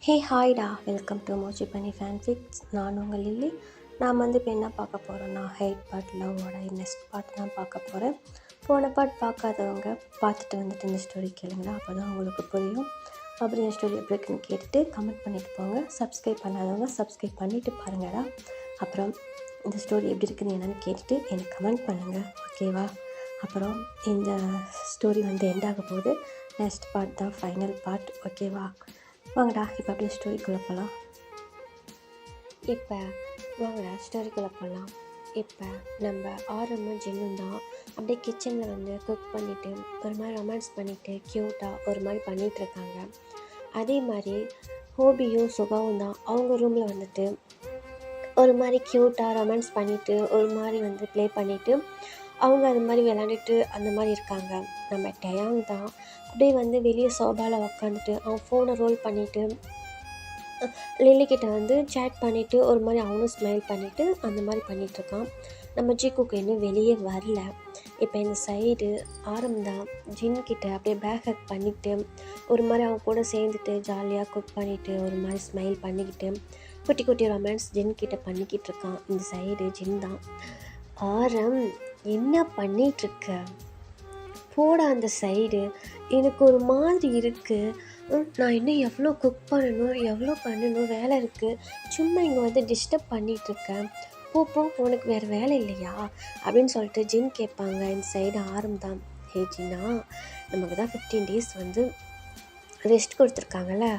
Hey ஹாய்டா, welcome to மோச்சி பண்ணி ஃபேன்ஃபிக்ஸ். நான் உங்கள் லில்லி. நான் வந்து இப்போ என்ன பார்க்க போகிறேன்னா, ஹெய்ட் பார்ட் லவ்வோட நெக்ஸ்ட் பார்ட் தான் பார்க்க போகிறேன். போன பார்ட் பார்க்காதவங்க பார்த்துட்டு வந்துட்டு இந்த ஸ்டோரி கேளுங்களா, அப்போ தான் உங்களுக்கு புரியும். அப்படி இந்த ஸ்டோரி எப்படி இருக்குன்னு கேட்டுட்டு கமெண்ட் பண்ணிவிட்டு போங்க. சப்ஸ்கிரைப் பண்ணாதவங்க சப்ஸ்கிரைப் பண்ணிவிட்டு பாருங்கடா. அப்புறம் இந்த ஸ்டோரி எப்படி இருக்குன்னு என்னென்னு கேட்டுட்டு எனக்கு கமெண்ட் பண்ணுங்கள், ஓகேவா? அப்புறம் இந்த ஸ்டோரி வந்து எண்டாக போகுது. நெக்ஸ்ட் பார்ட் தான் ஃபைனல் பார்ட், ஓகேவா? வாங்கடா இப்போ அப்படியே ஸ்டோரிக்குள்ளே போகலாம். இப்போ வாங்கடா ஸ்டோரிக்குள்ளே போகலாம். இப்போ நம்ம ஆரம்பம் ஜென்னும் தான் அப்படியே கிச்சனில் வந்து குக் பண்ணிவிட்டு ஒரு மாதிரி ரொமான்ஸ் பண்ணிவிட்டு க்யூட்டாக ஒரு மாதிரி பண்ணிகிட்ருக்காங்க. அதே மாதிரி ஹோபியும் சுகாவும் தான் அவங்க ரூமில் வந்துட்டு ஒரு மாதிரி க்யூட்டாக ரொமான்ஸ் பண்ணிவிட்டு ஒரு மாதிரி வந்து ப்ளே பண்ணிவிட்டு அவங்க அது மாதிரி விளாண்டுட்டு அந்த மாதிரி இருக்காங்க. நம்ம டயாங் தான் அப்படியே வந்து வெளியே சோபாவில் உக்காந்துட்டு அவன் ஃபோனை ரோல் பண்ணிவிட்டு லில்லிக்கிட்ட வந்து சேட் பண்ணிவிட்டு ஒரு மாதிரி அவனும் ஸ்மைல் பண்ணிவிட்டு அந்த மாதிரி பண்ணிகிட்ருக்கான். நம்ம ஜிக்குக்கு இன்னும் வெளியே வரல. இப்போ இந்த சைடு ஆரம்பம் ஜின்கிட்ட அப்படியே பேக் ஹக் பண்ணிவிட்டு ஒரு மாதிரி அவன் கூட சேர்ந்துட்டு ஜாலியாக குக் பண்ணிவிட்டு ஒரு மாதிரி ஸ்மைல் பண்ணிக்கிட்டு குட்டி குட்டி ரொமான்ஸ் ஜின்கிட்ட பண்ணிக்கிட்டு இருக்கான். இந்த சைடு ஜின் தான். ஆரம் என்ன பண்ணிகிட்ருக்க? போட அந்த சைடு, எனக்கு ஒரு மாதிரி இருக்குது. நான் இன்னும் எவ்வளோ குக் பண்ணணும், எவ்வளோ பண்ணணும், வேலை இருக்குது. சும்மா இங்கே வந்து டிஸ்டர்ப் பண்ணிகிட்ருக்கேன். போ உனக்கு வேறு வேலை இல்லையா அப்படின்னு சொல்லிட்டு ஜின் கேட்பாங்க. இந்த சைடு ஆரம்பம் ஹே ஜின்னா, நமக்கு தான் 15 days வந்து ரெஸ்ட் கொடுத்துருக்காங்கல்ல,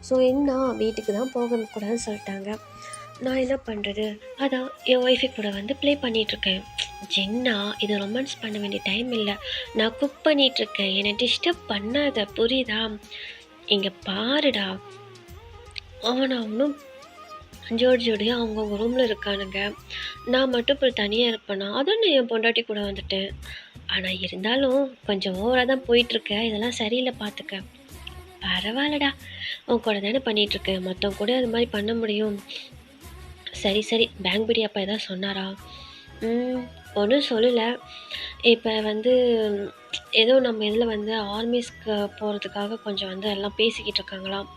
ஸோ என்ன வீட்டுக்கு தான் போகக்கூடாதுன்னு சொல்லிட்டாங்க. நான் என்ன பண்ணுறது, அதான் என் ஒய்ஃபு கூட வந்து ப்ளே பண்ணிகிட்ருக்கேன். ஜின்னா, இது ரொமான்ஸ் பண்ண வேண்டிய டைம் இல்லை, நான் குக் பண்ணிகிட்ருக்கேன், என்னை டிஸ்டர்ப் பண்ணாத, புரியுதா? இங்கே பாருடா, அவனும் ஜோடியாக அவங்கவுங்க ரூமில் இருக்கானுங்க, நான் மட்டும் இப்போ தனியாக இருப்பேனா? அதான் நான் என் பொண்டாட்டி கூட வந்துட்டேன். ஆனால் இருந்தாலும் கொஞ்சம் ஓவராக தான் போயிட்டுருக்க, இதெல்லாம் சரியில்லை, பார்த்துக்க. பரவாயில்லடா, உன் கூட தானே பண்ணிகிட்ருக்கேன், மற்றவங்க கூட அது மாதிரி பண்ண முடியும். சரி பேங்க் பிடி அப்பா எதாவது சொன்னாரா? ஒன்றும் சொல்லலை. இப்போ வந்து ஏதோ நம்ம இதில் வந்து ஆர்மிஸ்க்கு போகிறதுக்காக கொஞ்சம் வந்து எல்லாம் பேசிக்கிட்டு இருக்காங்களாம்.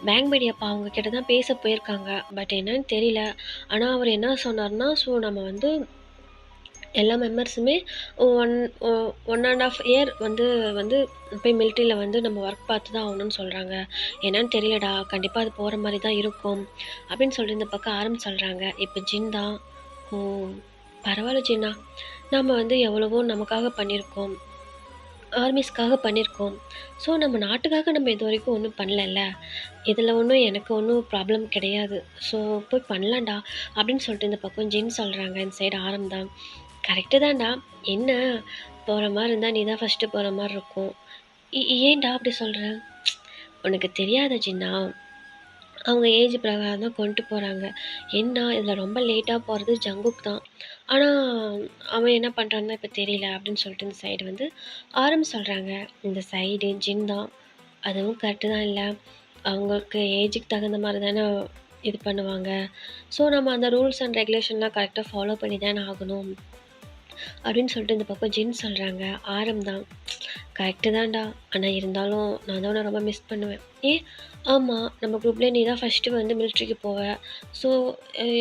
பேங்க் பிடி அப்பா அவங்க கிட்ட தான் பேச போயிருக்காங்க, பட் என்னன்னு தெரியல. ஆனால் அவர் என்ன சொன்னார்னா, ஸோ நம்ம வந்து எல்லா மெம்பர்ஸுமே 1.5 year வந்து போய் மிலிட்ரியில் வந்து நம்ம ஒர்க் பார்த்து தான் ஆகணும்னு சொல்கிறாங்க. என்னன்னு தெரியலடா, கண்டிப்பாக அது போகிற மாதிரி தான் இருக்கும் அப்படின்னு சொல்லிட்டு இந்த பக்கம் ஆரம்பி சொல்கிறாங்க. இப்போ ஜின் தான், ஓ பரவாயில்ல ஜின்னா, நம்ம வந்து எவ்வளவோ நமக்காக பண்ணியிருக்கோம், ஆர்மிஸ்க்காக பண்ணியிருக்கோம். ஸோ நம்ம நாட்டுக்காக நம்ம இது வரைக்கும் ஒன்றும் பண்ணலல்ல, இதில் ஒன்றும் எனக்கு ஒன்றும் ப்ராப்ளம் கிடையாது, ஸோ போய் பண்ணலாம்டா அப்படின்னு சொல்லிட்டு இந்த பக்கம் ஜின் சொல்கிறாங்க. இந்த சைடு ஆரம்பம், கரெக்டு தான்டா, என்ன போகிற மாதிரி இருந்தால் நீ தான் ஃபஸ்ட்டு போகிற மாதிரி இருக்கும். ஏன்டா அப்படி சொல்கிற? உனக்கு தெரியாத ஜின்னா, அவங்க ஏஜ் பிரகாரம் தான் கொண்டு போகிறாங்க. என்ன இதில் ரொம்ப லேட்டாக போகிறது ஜங்குக் தான், ஆனால் அவன் என்ன பண்ணுறான்னு இப்போ தெரியல அப்படின்னு சொல்லிட்டு இந்த சைடு வந்து சொல்கிறாங்க. இந்த சைடு ஜின் தான், அதுவும் கரெக்டு தான், இல்லை அவங்களுக்கு ஏஜுக்கு தகுந்த மாதிரி தானே இது பண்ணுவாங்க. ஸோ நம்ம அந்த ரூல்ஸ் அண்ட் ரெகுலேஷன்லாம் கரெக்டாக ஃபாலோ பண்ணி தானே ஆகணும் அப்படின்னு சொல்லிட்டு இந்த பக்கம் ஜின் சொல்கிறாங்க. தான், கரெக்டு தான்டா, ஆனால் இருந்தாலும் நான் தான் ரொம்ப மிஸ் பண்ணுவேன். ஆமாம், நம்ம குரூப்லேயே நீ தான் ஃபஸ்ட்டு வந்து மிலிட்ரிக்கு போவேன். ஸோ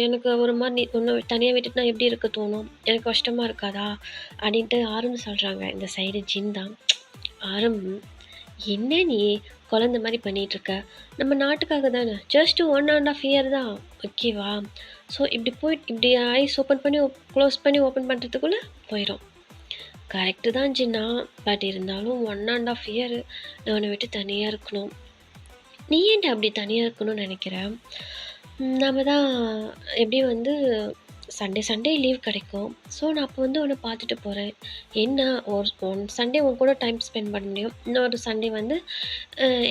எனக்கு ஒரு மாதிரி நீ ஒன்று தனியாக விட்டுட்டு நான் எப்படி இருக்க தோணும், எனக்கு கஷ்டமாக இருக்காதா அப்படின்ட்டு சொல்கிறாங்க. இந்த சைடு ஜின் தான். என்ன நீ குழந்த மாதிரி பண்ணிகிட்ருக்க, நம்ம நாட்டுக்காக தானே, ஜஸ்ட்டு 1.5 year தான், ஓகேவா? ஸோ இப்படி ஐஸ் ஓப்பன் பண்ணி க்ளோஸ் பண்ணி ஓப்பன் பண்ணுறதுக்குள்ளே போயிடும். கரெக்டு தான் ஜின்னா, பட் இருந்தாலும் 1.5 year நான் உன்னை விட்டு தனியாக இருக்கணும். நீ ஏன்டா அப்படி தனியாக இருக்கணும்னு நினைக்கிறேன்? நம்ம தான் எப்படி வந்து சண்டே லீவ் கிடைக்கும், ஸோ நான் அப்போ வந்து உன்னை பார்த்துட்டு போகிறேன். என்ன ஒன் சண்டே உன் கூட டைம் ஸ்பெண்ட் பண்ண முடியும், இன்னொரு சண்டே வந்து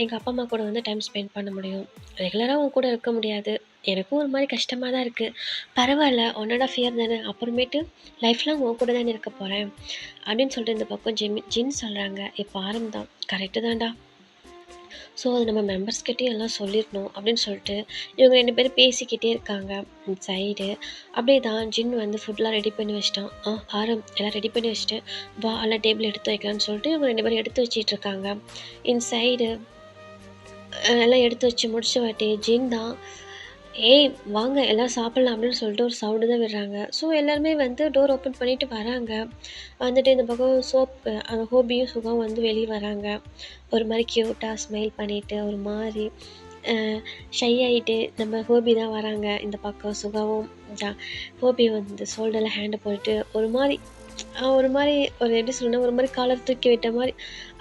எங்கள் அப்பா அம்மா கூட வந்து டைம் ஸ்பெண்ட் பண்ண முடியும். ரெகுலராக உன் கூட இருக்க முடியாது, எனக்கும் ஒரு மாதிரி கஷ்டமாக தான் இருக்குது. பரவாயில்ல, 1.5 year தானே, அப்புறமேட்டு லைஃப்லாம் உன் கூட தானே இருக்க போகிறேன் அப்படின்னு சொல்லிட்டு இந்த பக்கம் ஜின் சொல்கிறாங்க. இப்போ தான், கரெக்டு தான்டா, ஸோ அது நம்ம மெம்பர்ஸ்கிட்டையும் எல்லாம் சொல்லிடணும் அப்படின்னு சொல்லிட்டு இவங்க 2 பேரும் பேசிக்கிட்டே இருக்காங்க. இந்த சைடு அப்படியே தான் ஜின் வந்து ஃபுட்லாம் ரெடி பண்ணி வச்சிட்டான். எல்லாம் ரெடி பண்ணி வச்சுட்டு வா எல்லாம் டேபிள் எடுத்து வைக்கலான்னு சொல்லிட்டு இவங்க 2 பேரும் எடுத்து வச்சிட்டு இருக்காங்க. இந்த சைடு எல்லாம் எடுத்து வச்சு முடிச்ச வாட்டி ஜின் தான், "ஏய் வாங்க எல்லாம் சாப்பிடலாம்" அப்படின்னு சொல்லிட்டு ஒரு சவுண்டு தான் விடுறாங்க. ஸோ எல்லாருமே வந்து டோர் ஓப்பன் பண்ணிட்டு வராங்க. வந்துட்டு இந்த பக்கம் அந்த ஹோபியும் சுகாவும் வந்து வெளிய வராங்க. ஒரு மாரி க்யூட்டா ஸ்மைல் பண்ணிட்டு, ஒரு மாரி அ ஷை ஆயிட்டு நம்ம ஹோபி தான் வராங்க. இந்த பக்கம் சுகாவும் ஹோபி வந்து ஷோல்டர்ல ஹேண்ட போட்டுட்டு ஒரு எப்படி சொல்லணும்னா, ஒரு மாரி காலர் தூக்கி விட்ட மாரி,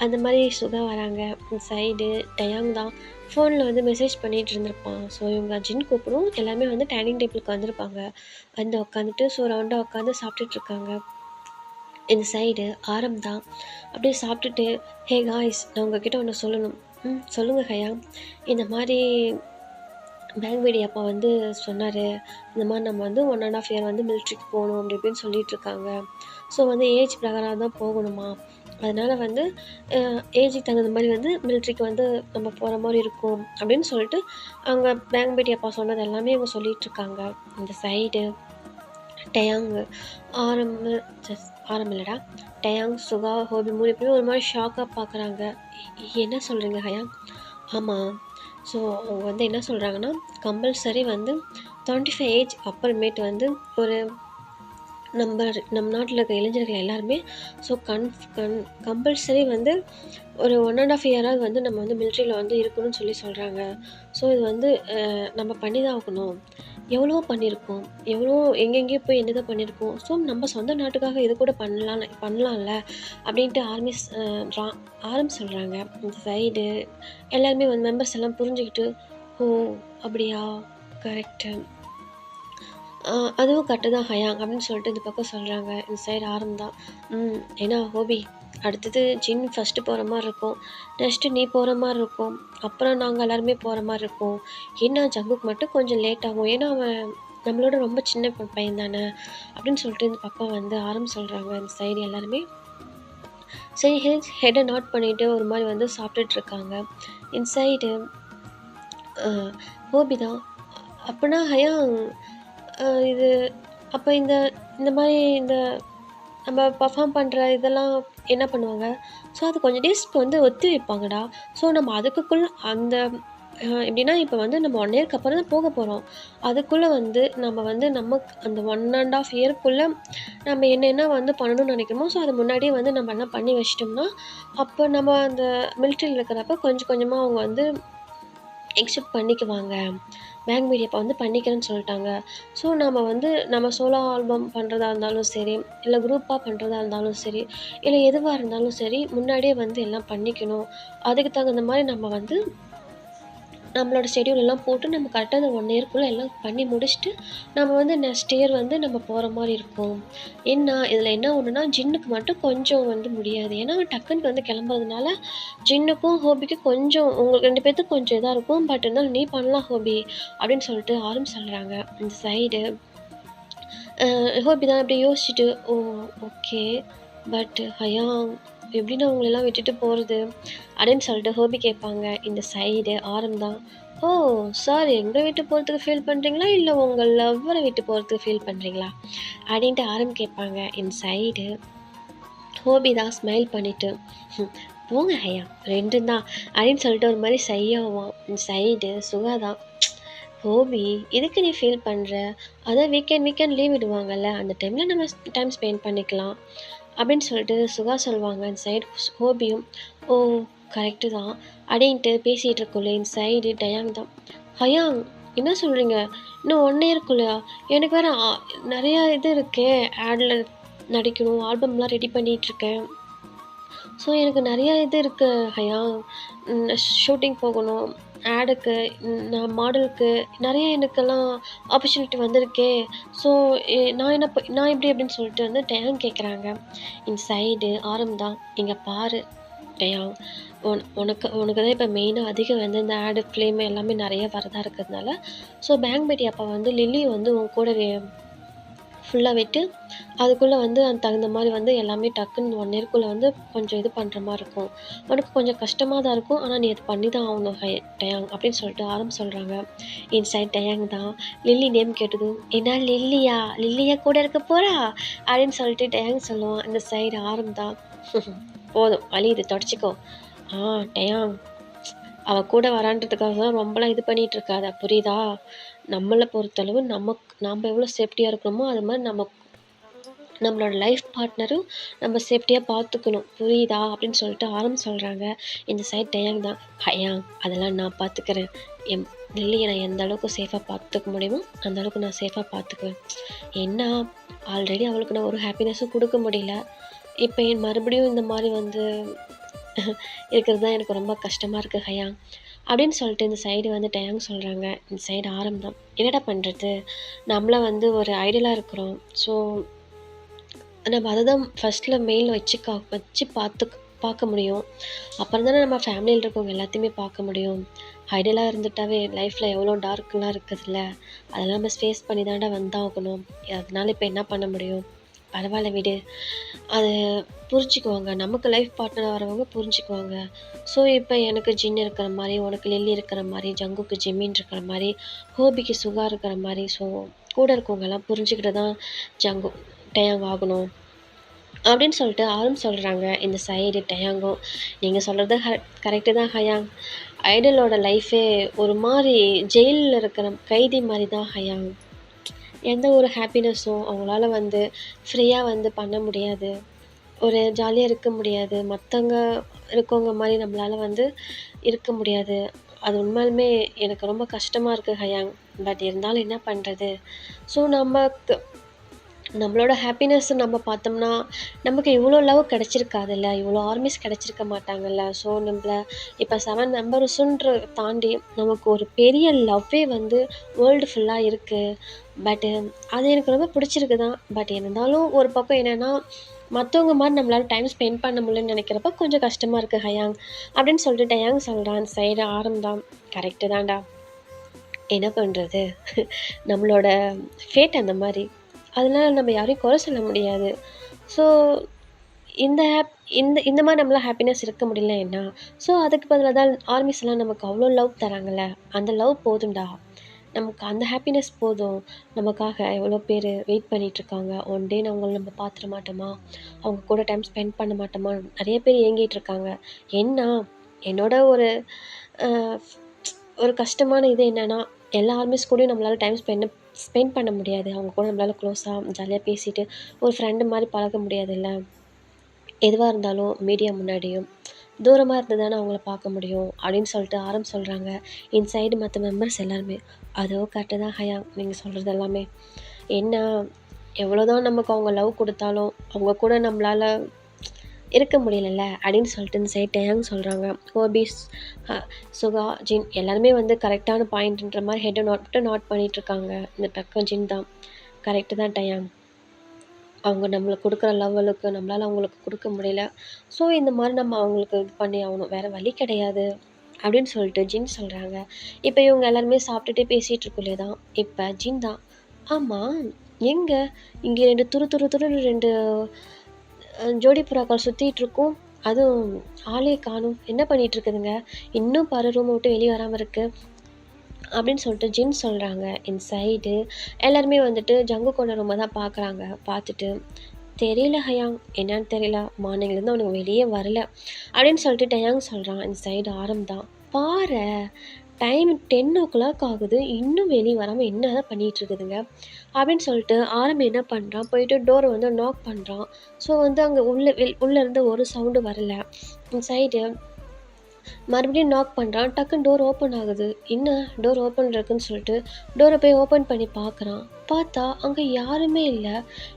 அந்த மாரி சுகா வராங்க. இந்த சைடு டயாங் தான் ஃபோன்ல வந்து மெசேஜ் பண்ணிட்டு இருந்திருப்பான். ஸோ இவங்க ஜின் கூப்பிடும். எல்லாமே வந்து டைனிங் டேபிளுக்கு வந்திருப்பாங்க. வந்து உட்காந்துட்டு ரவுண்டா உட்காந்து சாப்பிட்டுட்டு இருக்காங்க. இந்த சைடு ஆரம் தான் அப்படியே சாப்பிட்டுட்டு, "ஹே காய்ஸ் நான் உங்ககிட்ட ஒண்ணு சொல்லணும்." சொல்லுங்க ஹயாம்." இந்த மாரி பேங்க் அப்பா வந்து சொன்னாரு. இந்த மாரி நம்ம வந்து 1 1/2 இயர் வந்து மிலிட்ரிக்கு போகணும் அப்படி இப்படின்னு சொல்லிட்டுருக்காங்க. ஸோ வந்து ஏஜ் பிரகாரம் தான் போகணுமா. அதனால வந்து ஏஜுக்கு தகுந்த மாரி வந்து மிலிட்ரிக்கு வந்து நம்ம போற மாரி இருக்கும் அப்படின்னு சொல்லிட்டு, அவங்க பேங்க் அப்பா சொன்னது எல்லாமே இவங்க சொல்லிட்டுருக்காங்க. இந்த சைடு டயாங், ஆரம் ஆரம் இல்லடா. டயாங், சுகா, ஹோபி 3 பேரும் ஒரு மாரி ஷாக்கா பார்க்குறாங்க. என்ன சொல்றீங்க ஹயாம்?" ஆமா. ஸோ அவங்க வந்து என்ன சொல்கிறாங்கன்னா, கம்பல்சரி வந்து 25 ஏஜ் அப்புறமேட்டு வந்து ஒரு நம்ம நாட்டில் இருக்க இளைஞர்கள் எல்லாருமே ஸோ கம்பல்சரி வந்து ஒரு 1 1/2 இயராவது வந்து நம்ம வந்து மிலிட்ரியில் வந்து இருக்கணும்னு சொல்கிறாங்க. ஸோ இது வந்து நம்ம பண்ணி தான் ஆகணும். எவ்வளவோ பண்ணியிருக்கோம். எங்கெங்கேயோ போய் என்னதான் பண்ணியிருக்கோம். ஸோ நம்ம சொந்த நாட்டுக்காக இது கூட பண்ணலாம்ல அப்படின்ட்டு ஆரம் சொல்கிறாங்க. இந்த சைடு எல்லாருமே வந்து மெம்பர்ஸ் எல்லாம் புரிஞ்சுக்கிட்டு, "ஓ அப்படியா, கரெக்டு. அதுவும் கரெக்டு தான் ஹயாங்" அப்படின்னு சொல்லிட்டு இந்த பக்கம் சொல்கிறாங்க. இந்த சைடு ஆரம் தான், ஏன்னா ஹோபி அடுத்தது ஜின் ஃபஸ்ட்டு போகிற மாரி இருக்கும். நெக்ஸ்ட்டு நீ போகிற மாரி இருக்கும். அப்புறம் நாங்கள் எல்லாருமே போகிற மாரி இருக்கும். ஏன்னா ஜங்குக்கு மட்டும் கொஞ்சம் லேட் ஆகும். ஏன்னா அவன் நம்மளோட ரொம்ப சின்ன பையன் தானே அப்படின்னு சொல்லிட்டு இந்த பக்கம் வந்து ஆரம் சொல்கிறாங்க. இந்த சைடு எல்லாருமே சரி ஹெட்டை நாட் பண்ணிவிட்டு ஒரு மாதிரி வந்து சாப்பிட்டுட்ருக்காங்க. இந்த சைடு ஹோபி தான், அப்படின்னா ஹயாங் இது அப்போ இந்த இந்த மாதிரி இந்த நம்ம பர்ஃபார்ம் பண்ணுற இதெல்லாம் என்ன பண்ணுவாங்க? ஸோ அது கொஞ்சம் டேஸ்க்கு வந்து ஒத்தி வைப்பாங்கடா. ஸோ நம்ம அதுக்குள்ள அந்த எப்படின்னா இப்போ வந்து நம்ம 1 இயர்க்கு அப்புறம் தான் போக போகிறோம். அதுக்குள்ளே வந்து நம்ம வந்து நமக்கு அந்த 1 1/2 இயர்க்குள்ளே நம்ம என்னென்ன வந்து பண்ணணும்னு நினைக்கிறோமோ, ஸோ அது முன்னாடியே வந்து நம்ம எல்லாம் பண்ணி வச்சிட்டோம்னா, அப்போ நம்ம அந்த மிலிட்ரியில் இருக்கிறப்ப கொஞ்சம் கொஞ்சமாக அவங்க வந்து எக்செப்ட் பண்ணிக்குவாங்க. பேங்க் அப்போ வந்து பண்ணிக்கிறேன்னு சொல்லிட்டாங்க. ஸோ நம்ம வந்து நம்ம சோலோ ஆல்பம் பண்ணுறதா இருந்தாலும் சரி, இல்லை குரூப்பாக பண்ணுறதா இருந்தாலும் சரி, இல்லை எதுவாக இருந்தாலும் சரி, முன்னாடியே வந்து எல்லாம் பண்ணிக்கணும். அதுக்கு தகுந்த மாதிரி நம்ம வந்து நம்மளோட ஷெட்யூல் எல்லாம் போட்டு நம்ம கரெக்டாக அந்த 1 இயர்க்குள்ளே எல்லாம் பண்ணி முடிச்சுட்டு, நம்ம வந்து நெக்ஸ்ட் இயர் வந்து நம்ம போகிற மாரி இருக்கும். இதில் என்ன ஒன்றுனா, ஜின்னுக்கு மட்டும் கொஞ்சம் வந்து முடியாது. ஏன்னா டக்குன்னு வந்து கிளம்புறதுனால, ஜின்னுக்கும் ஹோபிக்கும் கொஞ்சம் உங்களுக்கு 2 பேத்துக்கும் கொஞ்சம் இதாக இருக்கும். பட் இருந்தாலும் நீ பண்ணலாம் ஹோபி அப்படின்னு சொல்லிட்டு ஆரம் சொல்கிறாங்க. இந்த சைடு ஹோபி தான் அப்படி யோசிச்சுட்டு, ஓ ஓகே. பட் ஹயாங் எப்படின்னு அவங்களெல்லாம் விட்டுட்டு போகிறது அப்படின்னு சொல்லிட்டு ஹோபி கேட்பாங்க. இந்த சைடு ஆரம் தான், ஓ சாரி எங்களை விட்டு போகிறதுக்கு ஃபீல் பண்ணுறீங்களா, இல்லை உங்கள் லவ்வரை விட்டு போகிறதுக்கு ஃபீல் பண்ணுறீங்களா அப்படின்ட்டு ஆரம் கேட்பாங்க. இந்த சைடு ஹோபி தான் ஸ்மைல் பண்ணிவிட்டு, போங்க ஹயா 2 தான் அப்படின்னு சொல்லிட்டு ஒரு மாதிரி சையாவான். இந்த சைடு சுகா தான், ஹோபி எதுக்கு நீ ஃபீல் பண்ணுற, அதான் வீக்கெண்ட் லீவ் விடுவாங்கல்ல, அந்த டைமில் நம்ம டைம் ஸ்பெண்ட் பண்ணிக்கலாம் அப்படின்னு சொல்லிட்டு சுகா சொல்லுவாங்க. இந்த சைடு ஹோபியும், ஓ கரெக்டு தான் அப்படின்ட்டு பேசிகிட்டு இருக்கோம்ல. இந்த சைடு டயாங் தான், ஹயாங் என்ன சொல்கிறீங்க, இன்னும் 1 இயர்க்குள்ளயா, எனக்கு வேறு நிறையா இது இருக்கே, ஆடில் நடிக்கணும், ஆல்பம்லாம் ரெடி பண்ணிகிட்ருக்கேன். ஸோ எனக்கு நிறையா இது இருக்குது ஹயாங், ஷூட்டிங் போகணும், ஆடுக்கு, நான் மாடலுக்கு நிறைய எனக்கெல்லாம் ஆப்பர்ச்சுனிட்டி வந்திருக்கே. ஸோ நான் எப்படி அப்படின்னு சொல்லிட்டு வந்து டயாங் கேட்குறாங்க. இந்த சைடு ஆரம் தான், இங்கே பாரு டயாங், உனக்கு தான் இப்போ மெயினாக அதிகம் வந்து இந்த ஆடு ஃபிலிம் எல்லாமே நிறைய வரதா இருக்கிறதுனால, ஸோ பேங்க் அப்போ வந்து லில்லி வந்து உன் கூட ஃபுல்லாக விட்டு அதுக்குள்ளே வந்து அந்த தகுந்த மாதிரி வந்து எல்லாமே டக்குன்னு 1 இயர்க்குள்ளே வந்து கொஞ்சம் இது பண்ணுற மாதிரி இருக்கும். உனக்கு கொஞ்சம் கஷ்டமாக தான் இருக்கும். ஆனால் நீ அது பண்ணி தான் ஆகணும் டயாங் அப்படின்னு சொல்லிட்டு ஆரம் சொல்கிறாங்க. இன்சைட் டயாங் தான் லில்லி நேம் கேட்டதும், என்ன லில்லியா கூட இருக்க போகிறா அப்படின்னு சொல்லிட்டு டயாங் சொல்லுவான். இந்த சைடு ஆரம் தான், போதும் வலி இது தொடச்சிக்கோ. டயாங் அவள் கூட வரான்றதுக்காக தான் ரொம்பலாம் இது பண்ணிகிட்டு இருக்காத, புரியுதா? நம்மளை பொறுத்தளவு நாம் எவ்வளோ சேஃப்டியாக இருக்கிறோமோ அது மாதிரி நம்மளோட லைஃப் பார்ட்னரும் நம்ம சேஃப்டியாக பார்த்துக்கணும், புரியுதா? அப்படின்னு சொல்லிட்டு சொல்கிறாங்க. இந்த சைட் டயாங் தான், ஹயாங் அதெல்லாம் நான் பார்த்துக்கிறேன், லில்லியை நான் எந்த அளவுக்கு சேஃபாக பார்த்துக்க முடியுமோ அந்த அளவுக்கு நான் சேஃபாக பார்த்துக்குவேன். என்ன ஆல்ரெடி அவளுக்கு நான் ஒரு ஹாப்பினஸும் கொடுக்க முடியல, இப்போ என் மறுபடியும் இந்த மாதிரி வந்து இருக்கிறது தான் எனக்கு ரொம்ப கஷ்டமாக இருக்குது ஹயாங் அப்படின்னு சொல்லிட்டு இந்த சைடு வந்து டயாங் சொல்கிறாங்க. இந்த சைடு ஆரம்பம் என்னடா பண்ணுறது, நம்மளை வந்து ஒரு ஐடியலாக இருக்கிறோம். ஸோ நம்ம அதை தான் ஃபஸ்ட்டில் மெயிலில் வச்சு பார்க்க முடியும். அப்புறம் தானே நம்ம ஃபேமிலியில் இருக்கவங்க எல்லாத்தையுமே பார்க்க முடியும். ஐடியலாக இருந்துட்டாவே லைஃப்பில் எவ்வளோ டார்க்லாம் இருக்குதுல்ல, அதெல்லாம் நம்ம ஃபேஸ் பண்ணி தாண்டா வந்தாகணும். அதனால இப்போ என்ன பண்ண முடியும், பரவாயில்ல விடு, அது புரிஞ்சுக்குவாங்க, நமக்கு லைஃப் பார்ட்னராக வரவங்க புரிஞ்சுக்குவாங்க. ஸோ இப்போ எனக்கு ஜின் இருக்கிற மாதிரி, உனக்கு லில்லி இருக்கிற மாதிரி, ஜங்குக்கு ஜிம்மின் இருக்கிற மாதிரி, ஹோபிக்கு சுகா இருக்கிற மாதிரி, ஸோ கூட இருக்கவங்கெல்லாம் புரிஞ்சுக்கிட்டு தான் ஜங்கு டயாங் ஆகணும் அப்படின்னு சொல்லிட்டு சொல்கிறாங்க. இந்த சைடு டயாங்கும் நீங்கள் சொல்கிறது கரெக்டு தான் ஹயாங், ஐடலோட லைஃபே ஒரு மாதிரி ஜெயிலில் இருக்கிற கைதி மாதிரி தான் ஹயாங். எந்த ஒரு ஹாப்பினஸும் அவங்களால வந்து ஃப்ரீயாக வந்து பண்ண முடியாது, ஒரு ஜாலியாக இருக்க முடியாது, மற்றவங்க இருக்கவங்க மாதிரி நம்மளால் வந்து இருக்க முடியாது. அது உண்மையாலுமே எனக்கு ரொம்ப கஷ்டமாக இருக்குது ஹயாங். பட் இருந்தாலும் என்ன பண்ணுறது, ஸோ நம்மளோட ஹாப்பினஸ் நம்ம பார்த்தோம்னா நமக்கு இவ்வளோ லவ் கிடச்சிருக்காதுல்ல, இவ்வளோ ஆர்மிஸ் கிடச்சிருக்க மாட்டாங்கல்ல. ஸோ நம்மள இப்போ 7 மெம்பர்ஸுன்ற தாண்டி நமக்கு ஒரு பெரிய லவ்வே வந்து வேர்ல்டு ஃபுல்லாக இருக்குது. பட்டு அது எனக்கு ரொம்ப பிடிச்சிருக்கு தான். பட் இருந்தாலும் ஒரு பக்கம் என்னென்னா மற்றவங்க மாதிரி நம்மளால் டைம் ஸ்பெண்ட் பண்ண முடியலன்னு நினைக்கிறப்ப கொஞ்சம் கஷ்டமாக இருக்குது ஹயாங் அப்படின்னு சொல்லிட்டு டயாங் சொல்கிறான். சைடு ஆரம்பம் கரெக்டு தான்டா, என்ன பண்ணுறது, நம்மளோட ஃபேட் அந்த மாதிரி, அதனால் நம்ம யாரையும் குறை சொல்ல முடியாது. ஸோ இந்த இந்த மாதிரி நம்மளால் ஹாப்பினஸ் இருக்க முடியல என்ன, ஸோ அதுக்கு பதிலாக தான் ஆர்மிஸ்லாம் நமக்கு அவ்வளோ லவ் தராங்கல்ல, அந்த லவ் போதும்டா, நமக்கு அந்த ஹாப்பினஸ் போதும். நமக்காக எவ்வளோ பேர் வெயிட் பண்ணிகிட்ருக்காங்க, ஒன் டே அவங்கள நம்ம பார்த்துட மாட்டோமா, அவங்க கூட டைம் ஸ்பெண்ட் பண்ண மாட்டோமா, நிறைய பேர் ஏங்கிட்டுருக்காங்க. என்னோட ஒரு கஷ்டமான இது என்னென்னா எல்லா ஆர்மிஸ் கூடயும் நம்மளால் டைம் ஸ்பெண்ட் பண்ண முடியாது, அவங்க கூட நம்மளால் க்ளோஸாக ஜாலியாக பேசிட்டு ஒரு ஃப்ரெண்டு மாதிரி பழக முடியாதுல்ல. எதுவாக இருந்தாலும் மீடியா முன்னாடியும் தூரமாக இருந்து தானே அவங்கள பார்க்க முடியும் அப்படின்னு சொல்லிட்டு சொல்கிறாங்க. இன்சைடு மற்ற மெம்பர்ஸ் எல்லாருமே அதோ கரெக்டு தான் ஹயாங், நீங்கள் சொல்கிறது எல்லாமே என்ன, எவ்வளோதான் நமக்கு அவங்க லவ் கொடுத்தாலும் அவங்க கூட நம்மளால் இருக்க முடியலல்ல அப்படின்னு சொல்லிட்டு இந்த சைட் டயாங் சொல்கிறாங்க. ஹோபிஸ் சுகா ஜின் எல்லாருமே வந்து கரெக்டான பாயிண்ட்ன்ற மாதிரி ஹெட்டை நோட் பண்ணிகிட்ருக்காங்க. இந்த பக்கம் ஜின் தான் கரெக்டு தான் டயாங், அவங்க நம்மளுக்கு கொடுக்குற லெவலுக்கு நம்மளால் அவங்களுக்கு கொடுக்க முடியல, ஸோ இந்த மாதிரி நம்ம அவங்களுக்கு இது பண்ணி ஆகணும், வேறு வழி கிடையாது அப்படின்னு சொல்லிட்டு ஜின் சொல்கிறாங்க. இப்போ இவங்க எல்லாருமே சாப்பிட்டுட்டே பேசிகிட்டு இருக்குள்ளே தான் இப்போ ஜின் தான், ஆமாம் எங்கே இங்கே 2 ஜோடி புறாக்கள் சுற்றிட்டுருக்கும், அதுவும் ஆளே காணும், என்ன பண்ணிகிட்ருக்குதுங்க, இன்னும் பாரு ரூமை விட்டு வெளியே வராமல் இருக்குது அப்படின்னு சொல்லிட்டு ஜின் சொல்கிறாங்க. இந்த சைடு எல்லாருமே வந்துட்டு ஜங்குக்கோட ரூமை தான் பார்க்குறாங்க. பார்த்துட்டு தெரியல ஹயாங், என்னன்னு தெரியல, மார்னிங்லேருந்து அவனுக்கு வெளியே வரல அப்படின்னு சொல்லிட்டு டயாங் சொல்கிறான். இந்த சைடு தான், பாரு டைம் 10 ஆகுது, இன்னும் வெளியே வராமல் என்ன தான் பண்ணிகிட்ருக்குதுங்க அப்படின்னு சொல்லிட்டு என்ன பண்ணுறான், போயிட்டு டோரை வந்து நாக் பண்ணுறான். ஸோ வந்து அங்கே உள்ளேருந்து ஒரு சவுண்டு வரல. இந்த சைடு மறுபடியும் நாக் பண்ணுறான், டக்குன்னு டோர் ஓப்பன் ஆகுது. என்ன டோர் ஓப்பன் இருக்குன்னு சொல்லிட்டு டோரை போய் ஓப்பன் பண்ணி பார்க்குறான். பார்த்தா அங்கே யாருமே இல்லை.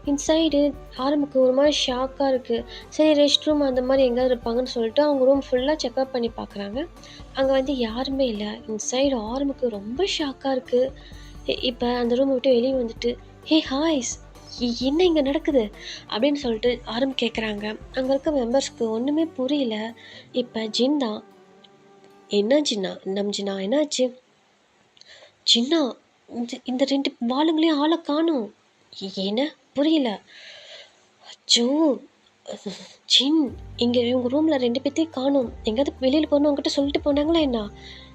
இன்சைடு ஆரம்புக்கு ஒரு மாதிரி ஷாக்காக இருக்குது. சரி ரெஸ்ட் ரூம் அந்த மாதிரி எங்கேயாவது இருப்பாங்கன்னு சொல்லிட்டு அவங்க ரூம் ஃபுல்லாக செக்அப் பண்ணி பார்க்குறாங்க. அங்கே வந்து யாருமே இல்லை. இன்சைடு ஆரம்புக்கு ரொம்ப ஷாக்காக இருக்குது. இப்போ அந்த ரூமை விட்டு வெளியே வந்துட்டு, ஹே ஹாய்ஸ், என்ன இங்கே நடக்குது அப்படின்னு சொல்லிட்டு கேட்குறாங்க. அங்கே இருக்க மெம்பர்ஸ்க்கு ஒன்றுமே புரியல. இப்போ ஜின் தான், என்ன ஜின்னா, ஜின்னா என்னாச்சு, ஜின்னா இந்த 2 வாளுங்களையும் ஆளை காணும், என்ன புரியல, அச்சோ ஜின் இங்கே இவங்க ரூமில் 2 பேர்த்தையும் காணும், எங்கேயாவது வெளியில் போகணும் அவங்ககிட்ட சொல்லிட்டு போனாங்களா என்ன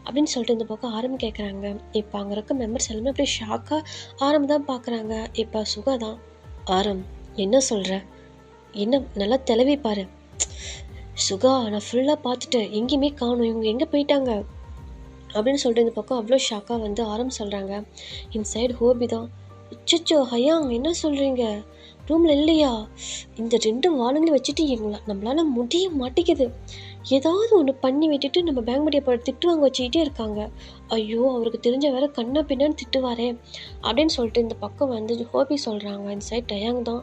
அப்படின்னு சொல்லிட்டு இந்த பக்கம் கேட்குறாங்க. இப்போ அங்கே இருக்க மெம்பர்ஸ் எல்லாமே அப்படியே ஷாக்காக தான் பார்க்குறாங்க. இப்போ சுகா தான், என்ன சொல்கிற, என்ன நல்லா தெளிவி பாரு சுகா, நான் ஃபுல்லாக பார்த்துட்டேன், எங்கேயுமே காணும், இவங்க எங்கே போயிட்டாங்க அப்படின்னு சொல்லிட்டு இந்த பக்கம் அவ்வளோ ஷாக்காக வந்து ஆரம் சொல்கிறாங்க. இன்சைடு ஹோபி தான், அச்சச்சோ ஹயாங் என்ன சொல்கிறீங்க, ரூமில் இல்லையா, இந்த 2 வாளுங்களையும் வச்சுட்டு நம்மளால முடிய மாட்டேங்குது, ஏதாவது ஒன்று பண்ணி விட்டுட்டு நம்ம பேங்க் படி திட்டு வாங்க வச்சுக்கிட்டே இருக்காங்க, ஐயோ அவருக்கு தெரிஞ்ச வேற கண்ணா பின்னான்னு திட்டுவாரே அப்படின்னு சொல்லிட்டு இந்த பக்கம் வந்து ஹோபி சொல்கிறாங்க. இன்சைட் டயாங் தான்,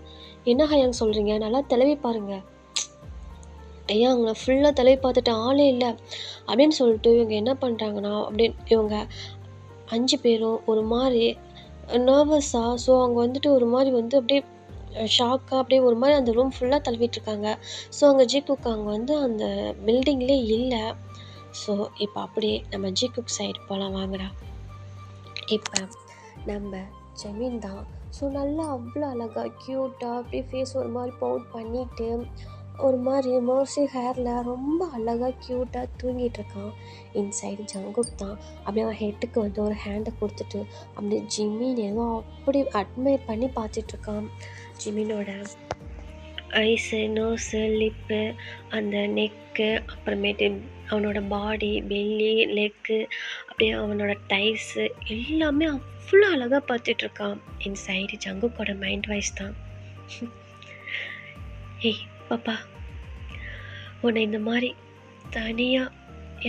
என்ன ஹயாங் சொல்கிறீங்க, நல்லா தெளிவி பாருங்க டயாங், நான் ஃபுல்லாக தலைவி பார்த்துட்டேன் ஆளே இல்லை அப்படின்னு சொல்லிட்டு இவங்க என்ன பண்ணுறாங்கன்னா அப்படின்னு இவங்க 5 பேரும் ஒரு மாதிரி நர்வஸாக, ஸோ அவங்க வந்துட்டு ஒரு மாதிரி வந்து அப்படியே ஷாக்காக அப்படியே ஒரு மாதிரி அந்த ரூம் ஃபுல்லாக தழுவிட்டுருக்காங்க. ஸோ அங்கே ஜிகுக் அங்கே வந்து அந்த பில்டிங்லேயே இல்லை. ஸோ இப்போ அப்படியே நம்ம ஜிகுக் சைடு போகலாம் வாங்கடா. இப்போ நம்ம ஜமீன் தான், ஸோ நல்லா அவ்வளோ அழகாக க்யூட்டாக அப்படியே ஃபேஸ் ஒரு மாதிரி பவுட் பண்ணிவிட்டு ஒரு மாதிரி மோர்சி ஹேரில் ரொம்ப அழகாக க்யூட்டாக தூங்கிட்டு இருக்கான். இன்சைடு ஜங்குக் தான் அப்படியே அவன் ஹெட்டுக்கு வந்து ஒரு ஹேண்டை கொடுத்துட்டு அப்படியே ஜிமின் ஏதோ அப்படி அட்மையர் பண்ணி பார்த்துட்ருக்கான். ஜிமினோட ஐஸு, நோஸு, லிப்பு, அந்த நெக்கு, அப்புறமேட்டு அவனோட பாடி, பெல்லி, லெக்கு, அப்படியே அவனோட டைஸு எல்லாமே அவ்வளோ அழகாக பார்த்துட்ருக்கான். இன்சைடு ஜங்குக்கோட மைண்ட் வாய்ஸ் தான், ஏய் பாப்பா, உன்னை இந்த மாதிரி தனியாக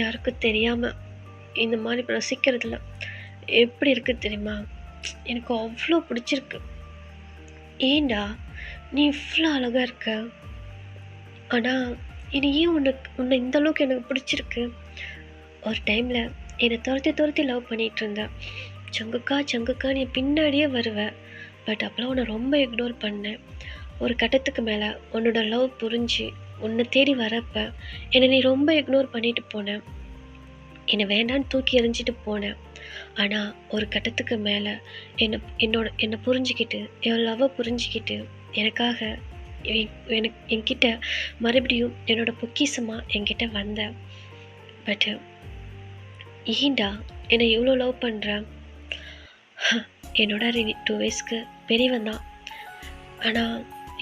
யாருக்கும் தெரியாமல் இந்த மாதிரி ரசிக்கிறதுல எப்படி இருக்குது தெரியுமா, எனக்கு அவ்வளோ பிடிச்சிருக்கு. ஏண்டா நீ இவ்வளோ அழகாக இருக்க, ஆனால் இது ஏன் உன்னை இந்த அளவுக்கு எனக்கு பிடிச்சிருக்கு. ஒரு டைமில் என்னை துரத்தி லவ் பண்ணிகிட்டு இருந்தேன், சங்குக்கா நீ பின்னாடியே வருவேன். பட் அப்போலாம் உன்னை ரொம்ப இக்னோர் பண்ணேன். ஒரு கட்டத்துக்கு மேலே உன்னோட லவ் புரிஞ்சு உன்னை தேடி வரப்ப என்னை நீ ரொம்ப இக்னோர் பண்ணிட்டு போனேன், என்னை வேண்டான்னு தூக்கி எறிஞ்சிட்டு போனேன். ஆனால் ஒரு கட்டத்துக்கு மேலே என்னை புரிஞ்சுக்கிட்டு, என் லவ்வை புரிஞ்சுக்கிட்டு எனக்காக என்கிட்ட மறுபடியும் என்னோட பொக்கிஷமாக என்கிட்ட வந்தேன். பட்டு ஏண்டா என்னை இவ்வளோ லவ் பண்ணுறேன், என்னோட 2 வயசுக்கு பெரியவன் தான், ஆனால்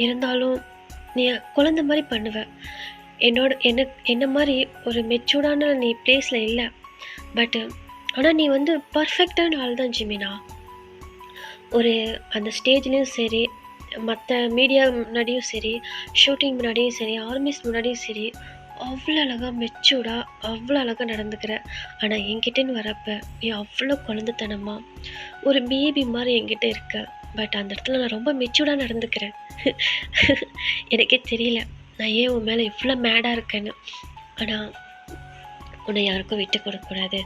இருந்தாலும் நீ குழந்தை மாதிரி பண்ணுவேன். என்ன மாதிரி ஒரு மெச்சூர்டான நீ பிளேஸில் இல்லை. பட்டு ஆனால் நீ வந்து பர்ஃபெக்டான ஆள் தான் ஜிமினா. ஒரு அந்த ஸ்டேஜ்லேயும் சரி, மற்ற மீடியா முன்னாடியும் சரி, ஷூட்டிங் முன்னாடியும் சரி, ஆர்மிஸ் முன்னாடியும் சரி, அவ்வளோ அழகாக மெச்சூர்டாக அவ்வளோ அழகாக நடந்துக்கிற. ஆனால் என்கிட்டன்னு வரப்போ நீ அவ்வளோ குழந்தைத்தனமாக ஒரு பேபி மாதிரி என்கிட்ட இருக்க. பட் அந்த இடத்துல நான் ரொம்ப மெச்சூர்டாக நடந்துக்கிறேன். எனக்கே தெரியல நான் ஏன் உன் மேலே இவ்வளோ மேடாக இருக்கேன்னு. ஆனால் உன்னை யாருக்கும் விட்டு கொடுக்கக்கூடாது,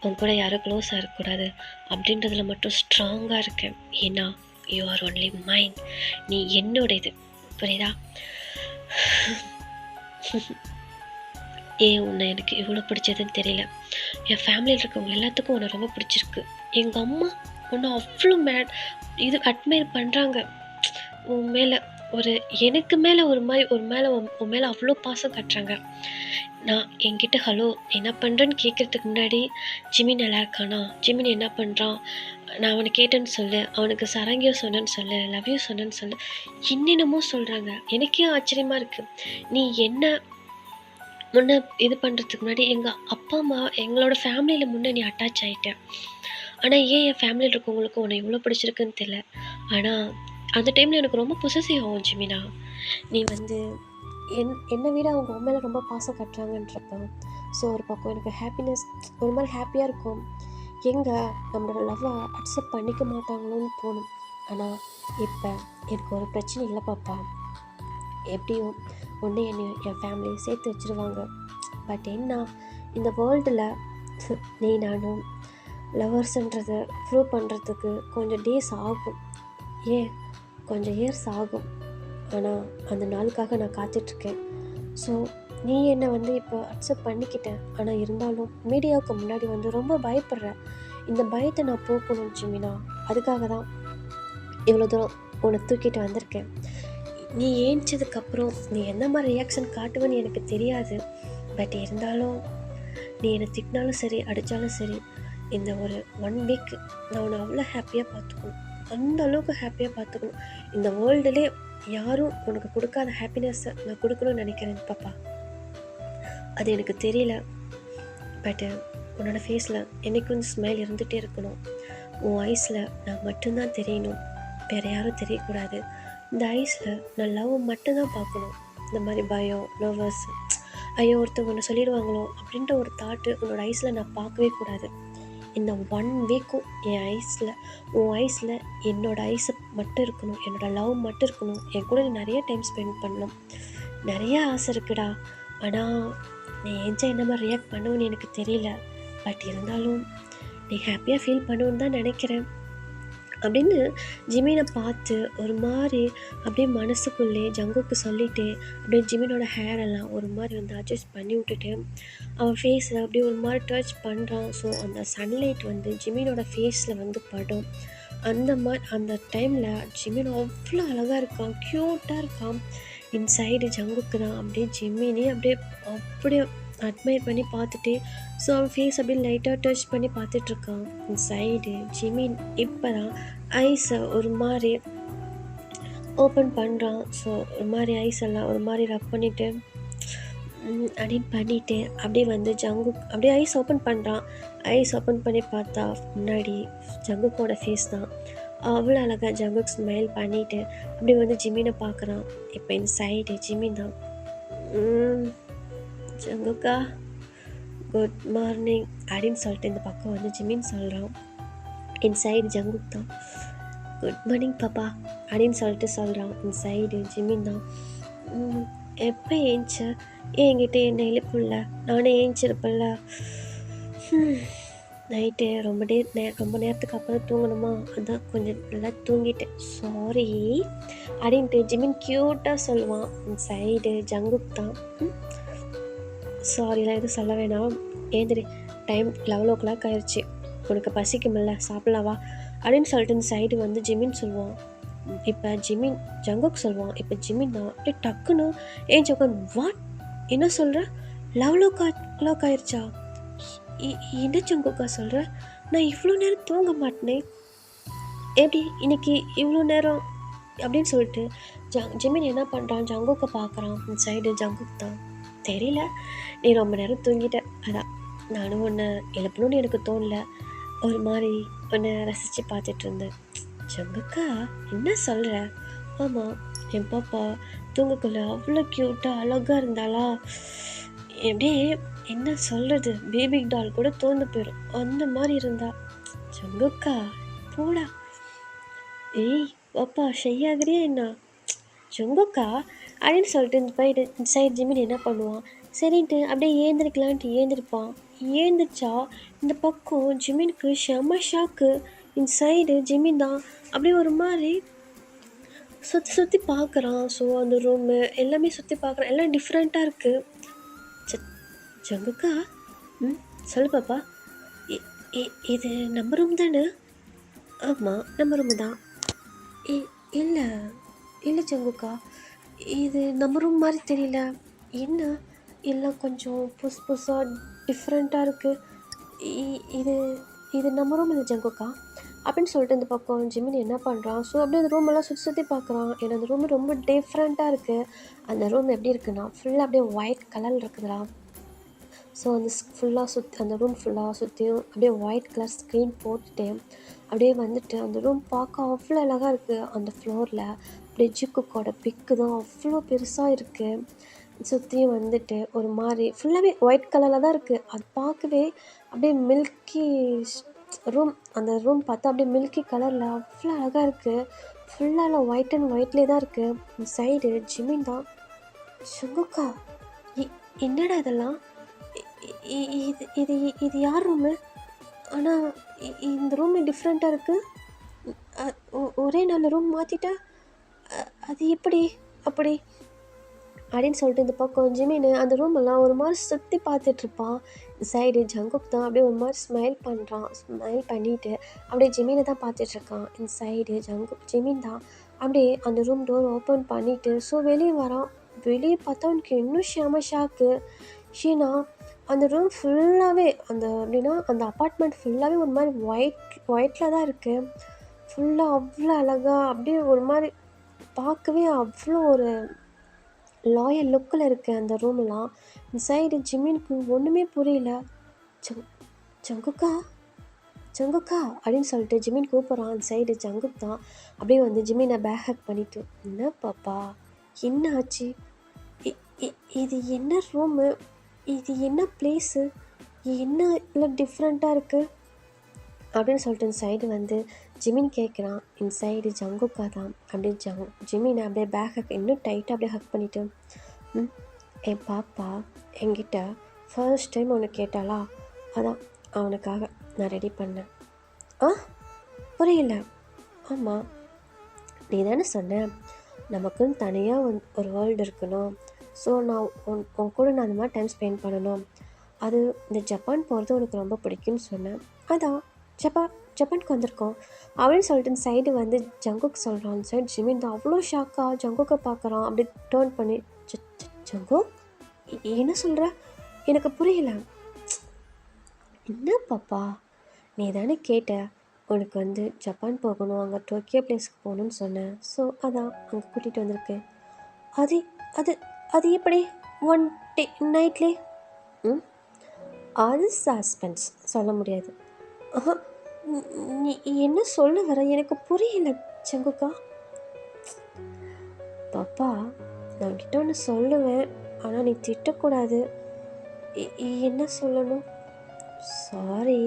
உன் கூட யாரும் க்ளோஸாக இருக்கக்கூடாது அப்படின்றதுல மட்டும் ஸ்ட்ராங்காக இருக்கேன். ஏன்னா யூ ஆர் ஒன்லி மைண்ட், நீ என்னோட இது, புரியுதா? ஏன் உன்னை எனக்கு இவ்வளோ பிடிச்சதுன்னு தெரியல. என் ஃபேமிலியில் இருக்கவங்க எல்லாத்துக்கும் உன்னை ரொம்ப பிடிச்சிருக்கு. எங்கள் அம்மா உன்னை அவ்வளோ இது அட்மையர் பண்ணுறாங்க. உன் மேலே எனக்கு மேலே உன் மேலே அவ்வளோ பாசம் காட்டுறாங்க. நான் என்கிட்ட ஹலோ என்ன பண்ணுறேன்னு கேட்குறதுக்கு முன்னாடி ஜிமின் நல்லா இருக்கானா, ஜிமின் என்ன பண்ணுறான், நான் அவனை கேட்டேன்னு சொல்லு, அவனுக்கு சரங்கியோ சொன்னேன்னு சொல்லு, லவ் யூ சொன்னேன்னு சொல்லு, என்னென்னமோ சொல்கிறாங்க. எனக்கே ஆச்சரியமாக இருக்குது. நீ என்ன முன்னே இது பண்ணுறதுக்கு முன்னாடி எங்கள் அப்பா அம்மா எங்களோட ஃபேமிலியில் முன்னே நீ அட்டாச் ஆகிட்டேன். ஆனால் ஏன் என் ஃபேமிலியில் இருக்கவங்களுக்கு உன்னை இவ்வளோ பிடிச்சிருக்குன்னு தெரியல. ஆனால் அந்த டைமில் எனக்கு ரொம்ப பொசசிவ் ஆகும் ஜிமினா. நீ வந்து என்னை விட அவங்க உன் மேலே ரொம்ப பாசம் கட்டுறாங்கன்றப்ப ஸோ ஒரு பக்கம் எனக்கு ஹாப்பினஸ், ஒரு மாதிரி ஹாப்பியாக இருக்கும். எங்கே நம்மளோட லவ்வை அக்செப்ட் பண்ணிக்க மாட்டாங்களோன்னு தோணும். ஆனால் இப்போ எனக்கு ஒரு பிரச்சனை இல்லை பாப்பா, எப்படியும் ஒன்று என் ஃபேமிலியை சேர்த்து வச்சுருவாங்க. பட் என்ன, இந்த வேர்ல்டில் நீ நானும் லவர்ஸுன்றதை ப்ரூவ் பண்ணுறதுக்கு கொஞ்சம் டேஸ் ஆகும், கொஞ்சம் இயர்ஸ் ஆகும். ஆனால் அந்த நாளுக்காக நான் காத்துட்ருக்கேன். ஸோ நீ என்னை வந்து இப்போ அக்செப்ட் பண்ணிக்கிட்டேன். ஆனால் இருந்தாலும் மீடியாவுக்கு முன்னாடி வந்து ரொம்ப பயப்படுறேன். இந்த பயத்தை நான் போக்கணும் ஜிமினா. அதுக்காக தான் இவ்வளோ தூரம் உன்னை தூக்கிட்டு வந்திருக்கேன். நீ ஏஞ்சதுக்கப்புறம் நீ என்ன மாதிரி ரியாக்ஷன் காட்டுவேன்னு எனக்கு தெரியாது. பட் இருந்தாலும் நீ என்னை திட்டினாலும் சரி, அடித்தாலும் சரி, இந்த ஒரு 1 வீக் நான் உன்னை அவ்வளோ ஹாப்பியாக பார்த்துக்கணும், அந்த அளவுக்கு ஹாப்பியாக பார்த்துக்கணும். இந்த வேர்ல்டுலே யாரும் உனக்கு கொடுக்காத ஹாப்பினஸ்ஸை நான் கொடுக்கணும்னு நினைக்கிறேன் பாப்பா. அது எனக்கு தெரியல. பட்டு உன்னோட ஃபேஸில் என்றைக்கும் இந்த ஸ்மைல் இருந்துகிட்டே இருக்கணும். உன் ஐஸில் நான் மட்டும்தான் தெரியணும், வேறு யாரும் தெரியக்கூடாது. இந்த ஐஸில் நான் லவ் மட்டும்தான் பார்க்கணும். இந்த மாதிரி பயம், நர்வஸ், ஐயோ ஒருத்தவங்க ஒன்று சொல்லிடுவாங்களோ அப்படின்ற ஒரு தாட்டு உன்னோட ஐஸில் நான் பார்க்கவே கூடாது. இந்த 1 வீக்கும் என் ஐஸில், உன் ஐஸில் என்னோடய ஐஸை மட்டும் இருக்கணும், என்னோடய லவ் மட்டும் இருக்கணும். என் கூட நீ நிறைய டைம் ஸ்பெண்ட் பண்ணணும். நிறைய ஆசை இருக்குடா, ஆனால் நீ என்ன மாதிரி ரியாக்ட் பண்ணுவேன்னு எனக்கு தெரியல. பட் இருந்தாலும் நீ ஹாப்பியாக ஃபீல் பண்ணுவேன்னு தான் நினைக்கிறேன் அப்படின்னு ஜிமினை பார்த்து ஒரு மாதிரி அப்படியே மனசுக்குள்ளே ஜங்குக்கு சொல்லிவிட்டு அப்படியே ஜிமினோட ஹேரெல்லாம் ஒரு மாதிரி வந்து அட்ஜஸ்ட் பண்ணி விட்டுட்டு அவன் ஃபேஸில் அப்படியே ஒரு மாதிரி டச் பண்ணுறான். ஸோ அந்த சன்லைட் வந்து ஜிமினோட ஃபேஸில் வந்து படும். அந்த டைமில் ஜிமின் அவ்வளோ அழகாக இருக்கான், க்யூட்டாக இருக்கான். இன்சைடு ஜங்குக்கு தான் அப்படியே ஜிமினே அப்படியே அட்மையர் பண்ணி பார்த்துட்டு, ஸோ அவன் ஃபேஸ் அப்படியே லைட்டாக டச் பண்ணி பார்த்துட்ருக்கான். சைடு ஜிமின் இப்போ தான் ஐஸை ஒரு மாதிரி ஓப்பன் பண்ணுறான். ஸோ ஒரு மாதிரி ஐஸ் எல்லாம் ஒரு மாதிரி ரப் பண்ணிவிட்டு அப்படின்னு பண்ணிவிட்டு அப்படியே வந்து ஜங்குக் அப்படியே ஐஸ் ஓப்பன் பண்ணுறான். ஐஸ் ஓப்பன் பண்ணி பார்த்தா முன்னாடி ஜங்குக்கோட ஃபேஸ் தான். அவ்வளோ அழகாக ஜங்குக் ஸ்மைல் பண்ணிவிட்டு அப்படியே வந்து ஜிமினை பார்க்குறான். இப்போ இந்த சைடு ஜிமின் தான். ஜங்குக்கா குட் மார்னிங் அப்படின்னு சொல்லிட்டு இந்த பக்கம் வந்து ஜிமின் சொல்கிறான். இன்சைடு ஜங்குக் தான் குட் மார்னிங் பாப்பா அப்படின்னு சொல்லிட்டு சொல்கிறான். இன்சைடு ஜிமின் தான் எப்போ ஏஞ்ச என்கிட்ட என்ன எழுப்புல, நானே ஏஞ்சிருப்பேன்ல, நைட்டு ரொம்ப நேரத்துக்கு அப்புறம் தூங்கணுமா, அதான் கொஞ்சம் நல்லா தூங்கிட்டேன், சாரி அப்படின்ட்டு ஜிமின் க்யூட்டாக சொல்லுவான். சைடு ஜங்குக் தான் சாரிலாம் எதுவும் சொல்ல வேணாம், ஏந்திரி, டைம் 11 ஆயிடுச்சு, உனக்கு பசிக்குமில்ல, சாப்பிடலாவா அப்படின்னு சொல்லிட்டு இந்த சைடு வந்து ஜிமின் சொல்லுவான். இப்போ ஜங்குக் சொல்லுவான். இப்போ ஜிமின் தான் அப்படியே டக்குன்னு ஏன் ஜங்குக் வாட் என்ன சொல்கிற, 11 ஆயிடுச்சா, என்ன ஜங்குக்கா சொல்கிற, நான் இவ்வளோ நேரம் தூங்க மாட்டேனே, எப்படி இன்னைக்கு இவ்வளோ நேரம் அப்படின்னு சொல்லிட்டு ஜிமின் என்ன பண்ணுறான், ஜங்குக்கை பார்க்குறான். இந்த சைடு ஜங்குக் தான் தெரியல, நீ ரொம்ப நேரம் தூங்கிட்ட, அதான் நானும் ஒன்று எழுப்பணும்னு எனக்கு தோணல, ஒரு மாதிரி ஒன்று ரசித்து பார்த்துட்டு இருந்தேன். ஜங்குக்கா என்ன சொல்கிற, ஆமாம் என் பாப்பா தூங்கக்குள்ள அவ்வளோ க்யூட்டாக அழகாக இருந்தாளா, எப்படியே என்ன சொல்கிறது, பேபி டால் கூட தோந்து போயிடும், அந்த மாதிரி இருந்தா. ஜங்குக்கா போடா, ஏய் பாப்பா ஷையாகிறியா என்ன, ஜங்குக்கா அப்படின்னு சொல்லிட்டு இந்த சைடு ஜிமின் என்ன பண்ணுவான், சரின்ட்டு அப்படியே ஏந்திரிக்கலான்ட்டு ஏந்திரிப்பான். ஏந்திரிச்சா இந்த பக்கம் ஜிமினுக்கு செம்ம ஷாக்கு. இந்த சைடு ஜிமின் தான் அப்படியே ஒரு மாதிரி சுற்றி பார்க்குறான். ஸோ அந்த ரூமு எல்லாமே சுற்றி பார்க்குறான், எல்லாம் டிஃப்ரெண்ட்டாக இருக்குது. ஜங்குக்கா சொல்லு பாப்பா, இது நம்ம ரூம் தானே, ஆமாம் நம்ம ரூமு தான், இல்லை இல்லை ஜங்குக்கா, இது நம்ம ரூம் மாதிரி தெரியல, என்ன எல்லாம் கொஞ்சம் புதுசாக டிஃப்ரெண்ட்டாக இருக்குது, இது நம்ம ரூம் இல்லை ஜங்குக்கா அப்படின்னு சொல்லிட்டு இந்த பக்கம் ஜிமின் என்ன பண்ணுறான், ஸோ அப்படியே அந்த ரூமெல்லாம் சுற்றி பார்க்குறான். ஏன்னா அந்த ரூம் ரொம்ப டிஃப்ரெண்ட்டாக இருக்குது. அந்த ரூம் எப்படி இருக்குன்னா ஃபுல்லாக அப்படியே ஒயிட் கலர் இருக்குதுடா. ஸோ அந்த ரூம் ஃபுல்லாக சுற்றியும் அப்படியே ஒயிட் கலர் ஸ்க்ரீன் போட்டுட்டு அப்படியே வந்துட்டு அந்த ரூம் பார்க்க அவ்வளோ அழகாக இருக்குது. அந்த ஃப்ளோரில் அப்படியே ஜிக்குக்கோட பிக்கு தான் அவ்வளோ பெருசாக இருக்குது. சுற்றியும் வந்துட்டு ஒரு மாதிரி ஃபுல்லாகவே ஒயிட் கலரில் தான் இருக்குது. அது பார்க்கவே அப்படியே மில்கி ரூம், அந்த ரூம் பார்த்தா அப்படியே மில்கி கலரில் அவ்வளோ அழகாக இருக்குது. ஃபுல்லாக ஒயிட் அண்ட் ஒயிட்லேயே தான் இருக்குது. இந்த சைடு ஜிமின் தான், ஜங்குக்கா என்னடா இதெல்லாம், இது இது யார் ரூமு, ஆனால் இந்த ரூம் டிஃப்ரெண்ட்டாக இருக்குது, ஒரே நல்ல ரூம் மாற்றிட்டா அது எப்படி அப்படி அப்படின்னு சொல்லிட்டு இந்த பக்கம் ஜிமின் அந்த ரூமெல்லாம் ஒரு மாதிரி சுற்றி பார்த்துட்ருப்பான். சைடு ஜங்குக் தான் அப்படியே ஒரு மாதிரி ஸ்மைல் பண்ணிவிட்டு அப்படியே ஜிமினை தான் பார்த்துட்ருக்கான். இந்த சைடு ஜிமின் தான் அப்படியே அந்த ரூம் டோர் ஓப்பன் பண்ணிவிட்டு ஸோ வெளியே வரான். வெளியே பார்த்தா அவனுக்கு இன்னும் செம ஷாக்கு. ஏன்னா அந்த ரூம் ஃபுல்லாகவே அப்படின்னா அந்த அப்பார்ட்மெண்ட் ஃபுல்லாகவே ஒரு மாதிரி ஒயிட்டில் தான் இருக்குது. ஃபுல்லாக அவ்வளோ அழகாக அப்படியே ஒரு மாதிரி பார்க்கவே அவ்வளோ ஒரு லாயல் லுக்கில் இருக்குது அந்த ரூமெல்லாம். இந்த சைடு ஜிமினுக்கு ஒன்றுமே புரியல. ஜங்குக்கா ஜங்குக்கா அப்படின்னு சொல்லிட்டு ஜிமின் கூப்பிட்றான். அந்த சைடு ஜங்குக் தான். அப்படியே வந்து ஜிமினை பேக் ஹக் பண்ணிட்டு, என்ன பாப்பா, என்ன ஆச்சு? இது என்ன ரூமு, இது என்ன பிளேஸு, என்ன இல்லை டிஃப்ரெண்ட்டாக இருக்குது அப்படின்னு சொல்லிட்டு இந்த சைடு வந்து ஜிமின் கேட்குறான். இந்த சைடு ஜங்குக்கா தான். அப்படியே ஜிமினை அப்படியே பேக் ஹக் இன்னும் டைட்டாக அப்படியே ஹக் பண்ணிவிட்டு, என் பாப்பா என்கிட்ட ஃபர்ஸ்ட் டைம் ஒன்று கேட்டாளா, அதான் அவனுக்காக நான் ரெடி பண்ணேன். புரியல. ஆமாம், நீ தானே சொன்ன நமக்குன்னு தனியாக ஒரு வேர்ல்டு இருக்கணும். ஸோ நான் உன் கூட நான் அந்த மாதிரி டைம் ஸ்பெண்ட் பண்ணணும். அது இந்த ஜப்பான் போகிறது உனக்கு ரொம்ப பிடிக்கும்னு சொன்னேன். அதான் ஜப்பானுக்கு வந்திருக்கோம் அப்படின்னு சொல்லிட்டு இந்த சைடு வந்து ஜங்குக்கு சொல்கிறான். அந்த சைடு ஜிமின் தான் அவ்வளோ ஷாக்காக ஜங்குக்கை பார்க்குறான். அப்படி டேர்ன் பண்ணி, ஜங்கு என்ன சொல்கிற, எனக்கு புரியல. என்ன பாப்பா, நீ தானே கேட்ட உனக்கு வந்து ஜப்பான் போகணும், அங்கே டோக்கியோ பிளேஸ்க்கு போகணுன்னு சொன்னேன். ஸோ அதான் அங்கே கூட்டிகிட்டு வந்திருக்கு. அது அது அது எப்படி ஒன் டே நைட்லே? அது சஸ்பென்ஸ், சொல்ல முடியாது. நீ என்ன சொல்ல வர, எனக்கு புரியல ஜங்குக்கா. பாப்பா, நான் கிட்ட ஒன்று சொல்லுவேன், ஆனால் நீ திட்டக்கூடாது. என்ன சொல்லணும்? சாரி,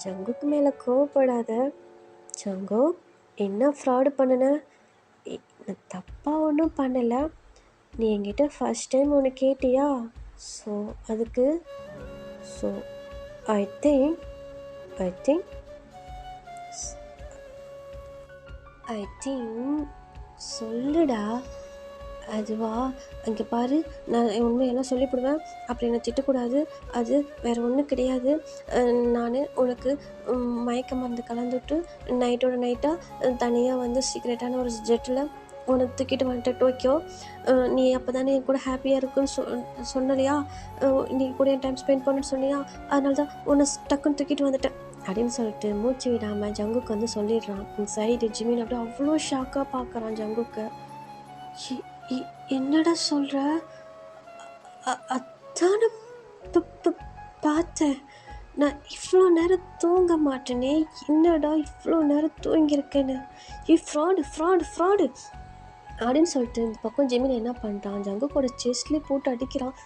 ஜங்குக்கு மேலே கோவப்படாத. ஜங்கு, என்ன ஃப்ராடு பண்ணின? நான் தப்பாக ஒன்றும் பண்ணலை. நீ என்கிட்ட ஃபஸ்ட் டைம் ஒன்று கேட்டியா, ஸோ அதுக்கு ஐ திங்க் சொல்லுடா. அதுவா, அங்கே பாரு, நான் உண்மையெல்லாம் சொல்லிவிடுவேன், அப்படி என்னை திட்டக்கூடாது. அது வேறு ஒன்றும் கிடையாது. நான் உனக்கு மயக்க மருந்து கலந்துவிட்டு நைட்டோட நைட்டாக தனியாக வந்து சீக்ரெட்டான ஒரு ஜெட்டில் உன்னை தூக்கிட்டு வந்துட்டேன் டோக்கியோ. நீ அப்போ தானே என் கூட ஹாப்பியாக இருக்குன்னு சொன்னலையா, நீ கூட என் டைம் ஸ்பெண்ட் பண்ணணுன்னு சொன்னியா, அதனால தான் உன்னை டக்குன்னு தூக்கிட்டு வந்துட்டேன் அப்படின்னு சொல்லிட்டு மூச்சு விடாமல் ஜங்குக்கு வந்து சொல்லிடுறான். இந்த சைடு ஜிமின் அப்படியே அவ்வளோ ஷாக்காக பார்க்குறான் ஜங்குக்கு. என்னடா சொல்கிற? அதான பார்த்தேன், நான் இவ்வளோ நேரம் தூங்க மாட்டேனே, என்னடா இவ்வளோ நேரம் தூங்கியிருக்கேன்னு, ஃப்ராடு அப்படின்னு சொல்லிட்டு இந்த பக்கம் ஜெமின் என்ன பண்ணுறான், ஜங்குக்கோட செஸ்ட்லேயே போட்டு அடிக்கிறான்.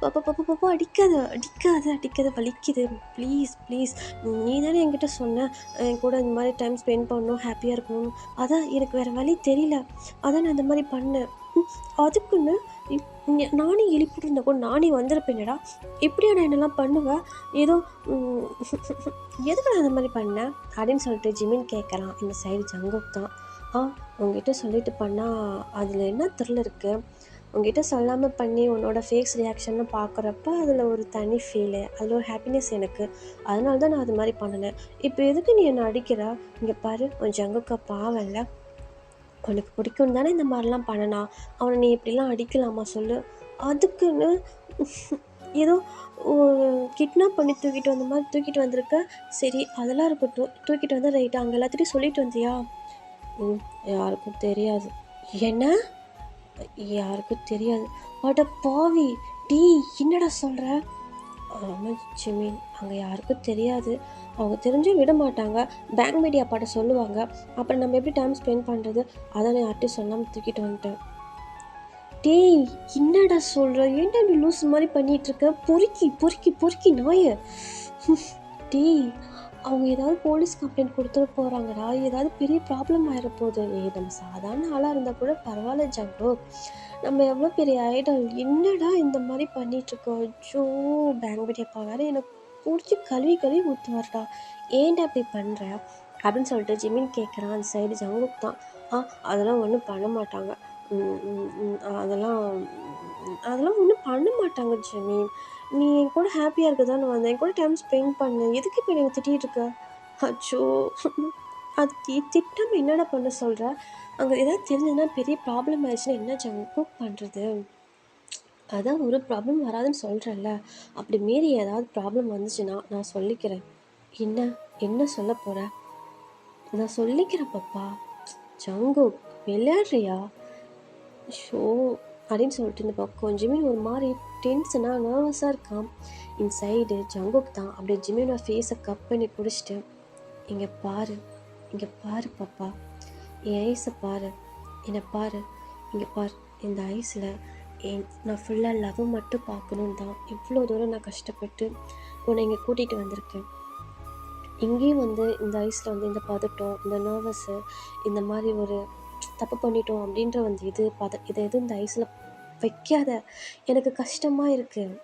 பாப்பா அடிக்காத, வலிக்குது, ப்ளீஸ் நீ தானே என்கிட்ட சொன்ன என் கூட இந்த மாதிரி டைம் ஸ்பெண்ட் பண்ணணும், ஹாப்பியாக இருக்கணும். அதான் எனக்கு வேறு வழி தெரியல, அதான் நான் இந்த மாதிரி பண்ணேன். அதுக்குன்னு நானே எழுப்பிட்டு கூட நானே வந்திருப்பேனடா, எப்படியா நான் என்னெல்லாம் பண்ணுவேன், ஏதோ எதுக்கு நான் இந்த மாதிரி பண்ணேன் அப்படின்னு சொல்லிட்டு ஜிமின் கேட்குறான். இந்த சைடு ஜங்குக் தான், உங்ககிட்ட சொல்லிட்டு பண்ணால் அதில் என்ன த்ரில் இருக்குது, உங்ககிட்ட சொல்லாமல் பண்ணி உன்னோட ஃபேஸ் ரியாக்ஷன்னு பார்க்குறப்ப அதில் ஒரு தனி ஃபீலு, அதில் ஒரு ஹாப்பினஸ் எனக்கு, அதனால தான் நான் அது மாதிரி பண்ணினேன். இப்போ எதுக்கு நீ என்னை அடிக்கிற? இங்கே பாரு, உன் ஜங்குக்கா பாவம் இல்லை, உனக்கு பிடிக்கும் தானே இந்த மாதிரிலாம் பண்ணனா, அவனை நீ இப்படிலாம் அடிக்கலாமா சொல்லு? அதுக்குன்னு ஏதோ கிட்னாப் பண்ணி தூக்கிட்டு வந்த மாதிரி தூக்கிட்டு வந்திருக்க. சரி, அதெல்லாம் இருக்கட்டும், தூக்கிட்டு வந்தால் ரைட்டாக அங்கே எல்லாத்துட்டையும் சொல்லிட்டு வந்தியா? யாருக்கும் தெரியாது. என்ன? யாருக்கும் தெரியாது? அட பாவி, என்னடா சொல்கிற? ஆமாம் ஜிமின், அங்கே யாருக்கும் தெரியாது, அவங்க தெரிஞ்சும் விட மாட்டாங்க, பேங்க் மீடியா பாட்ட சொல்லுவாங்க, அப்புறம் நம்ம எப்படி டைம் ஸ்பெண்ட் பண்ணுறது, அதான் நான் யார்ட்டையும் சொல்லாமல் தூக்கிட்டு வந்துட்டேன். என்னடா சொல்கிற? ஏன்டா இப்படி லூஸ் மாதிரி பண்ணிகிட்ருக்க? பொறுக்கி நாய. அவங்க ஏதாவது போலீஸ் கம்ப்ளைண்ட் கொடுத்துட்டு போகிறாங்கடா, ஏதாவது பெரிய ப்ராப்ளம் ஆகிட போகுது. நம்ம சாதாரண ஆளாக இருந்தால் கூட பரவாயில்ல ஜங்கு, நம்ம எவ்வளோ பெரிய ஐடல், என்னடா இந்த மாதிரி பண்ணிகிட்ருக்கோம்? ஜோ, பேங்க் மீடியாப்பா வேறு எனக்கு பிடிச்சி கழுவி ஊற்றுவார்டா, ஏன்டா இப்படி பண்ணுற அப்படின்னு சொல்லிட்டு ஜிமின் கேட்குறான். அந்த சைடு ஜங்குக்கு தான், அதெல்லாம் ஒன்றும் பண்ண மாட்டாங்க, அதெல்லாம் ஒன்றும் பண்ண மாட்டாங்க ஜிமின், நீ என் கூட ஹாப்பியாக இருக்க தானே வந்தேன், என் கூட டைம் ஸ்பெண்ட் பண்ணு, எதுக்கு இப்போ எனக்கு திட்டிகிட்டு இருக்க? அச்சோ, அது திட்டம் என்னடா பண்ண சொல்கிற? அங்கே ஏதாவது தெரிஞ்சதுன்னா பெரிய ப்ராப்ளம் ஆயிடுச்சுன்னா என்ன ஜங்கு பண்ணுறது? அதான் ஒரு ப்ராப்ளம் வராதுன்னு சொல்கிறேன்ல, அப்படி மீறி ஏதாவது ப்ராப்ளம் வந்துச்சுன்னா நான் சொல்லிக்கிறேன். என்ன சொல்ல போகிற? நான் சொல்லிக்கிறேன் பாப்பா. ஜங்கு, விளையாடுறியா? ஷோ, அப்படின்னு சொல்லிட்டு இந்த பக்கம் ஜிமின் ஒரு மாதிரி டென்ஷனாக நர்வஸாக இருக்கான். இன்சைடு ஜங்குக் தான் அப்படியே ஜிமினோட ஃபேஸை கப் பண்ணி பிடிச்சிட்டு, இங்கே பாரு, இங்கே பாரு பாப்பா, என் ஐஸை பாரு, என்னை பாரு, இங்கே பாரு, இந்த ஐஸில் நான் ஃபுல்லாக லவ் மட்டும் பார்க்கணுன்னு தான் இவ்வளோ தூரம் நான் கஷ்டப்பட்டு உன்னை இங்கே கூட்டிகிட்டு வந்திருக்கேன். இங்கேயும் வந்து இந்த ஐஸில் வந்து இந்த பதட்டம், இந்த நர்வஸு, இந்த மாதிரி ஒரு தப்பு பண்ணிட்டோம் அப்படின்ற வந்து இதை எதுவும் இந்த ஐஸில் வைக்காத. எனக்கு கஷ்டமாக இருக்குது.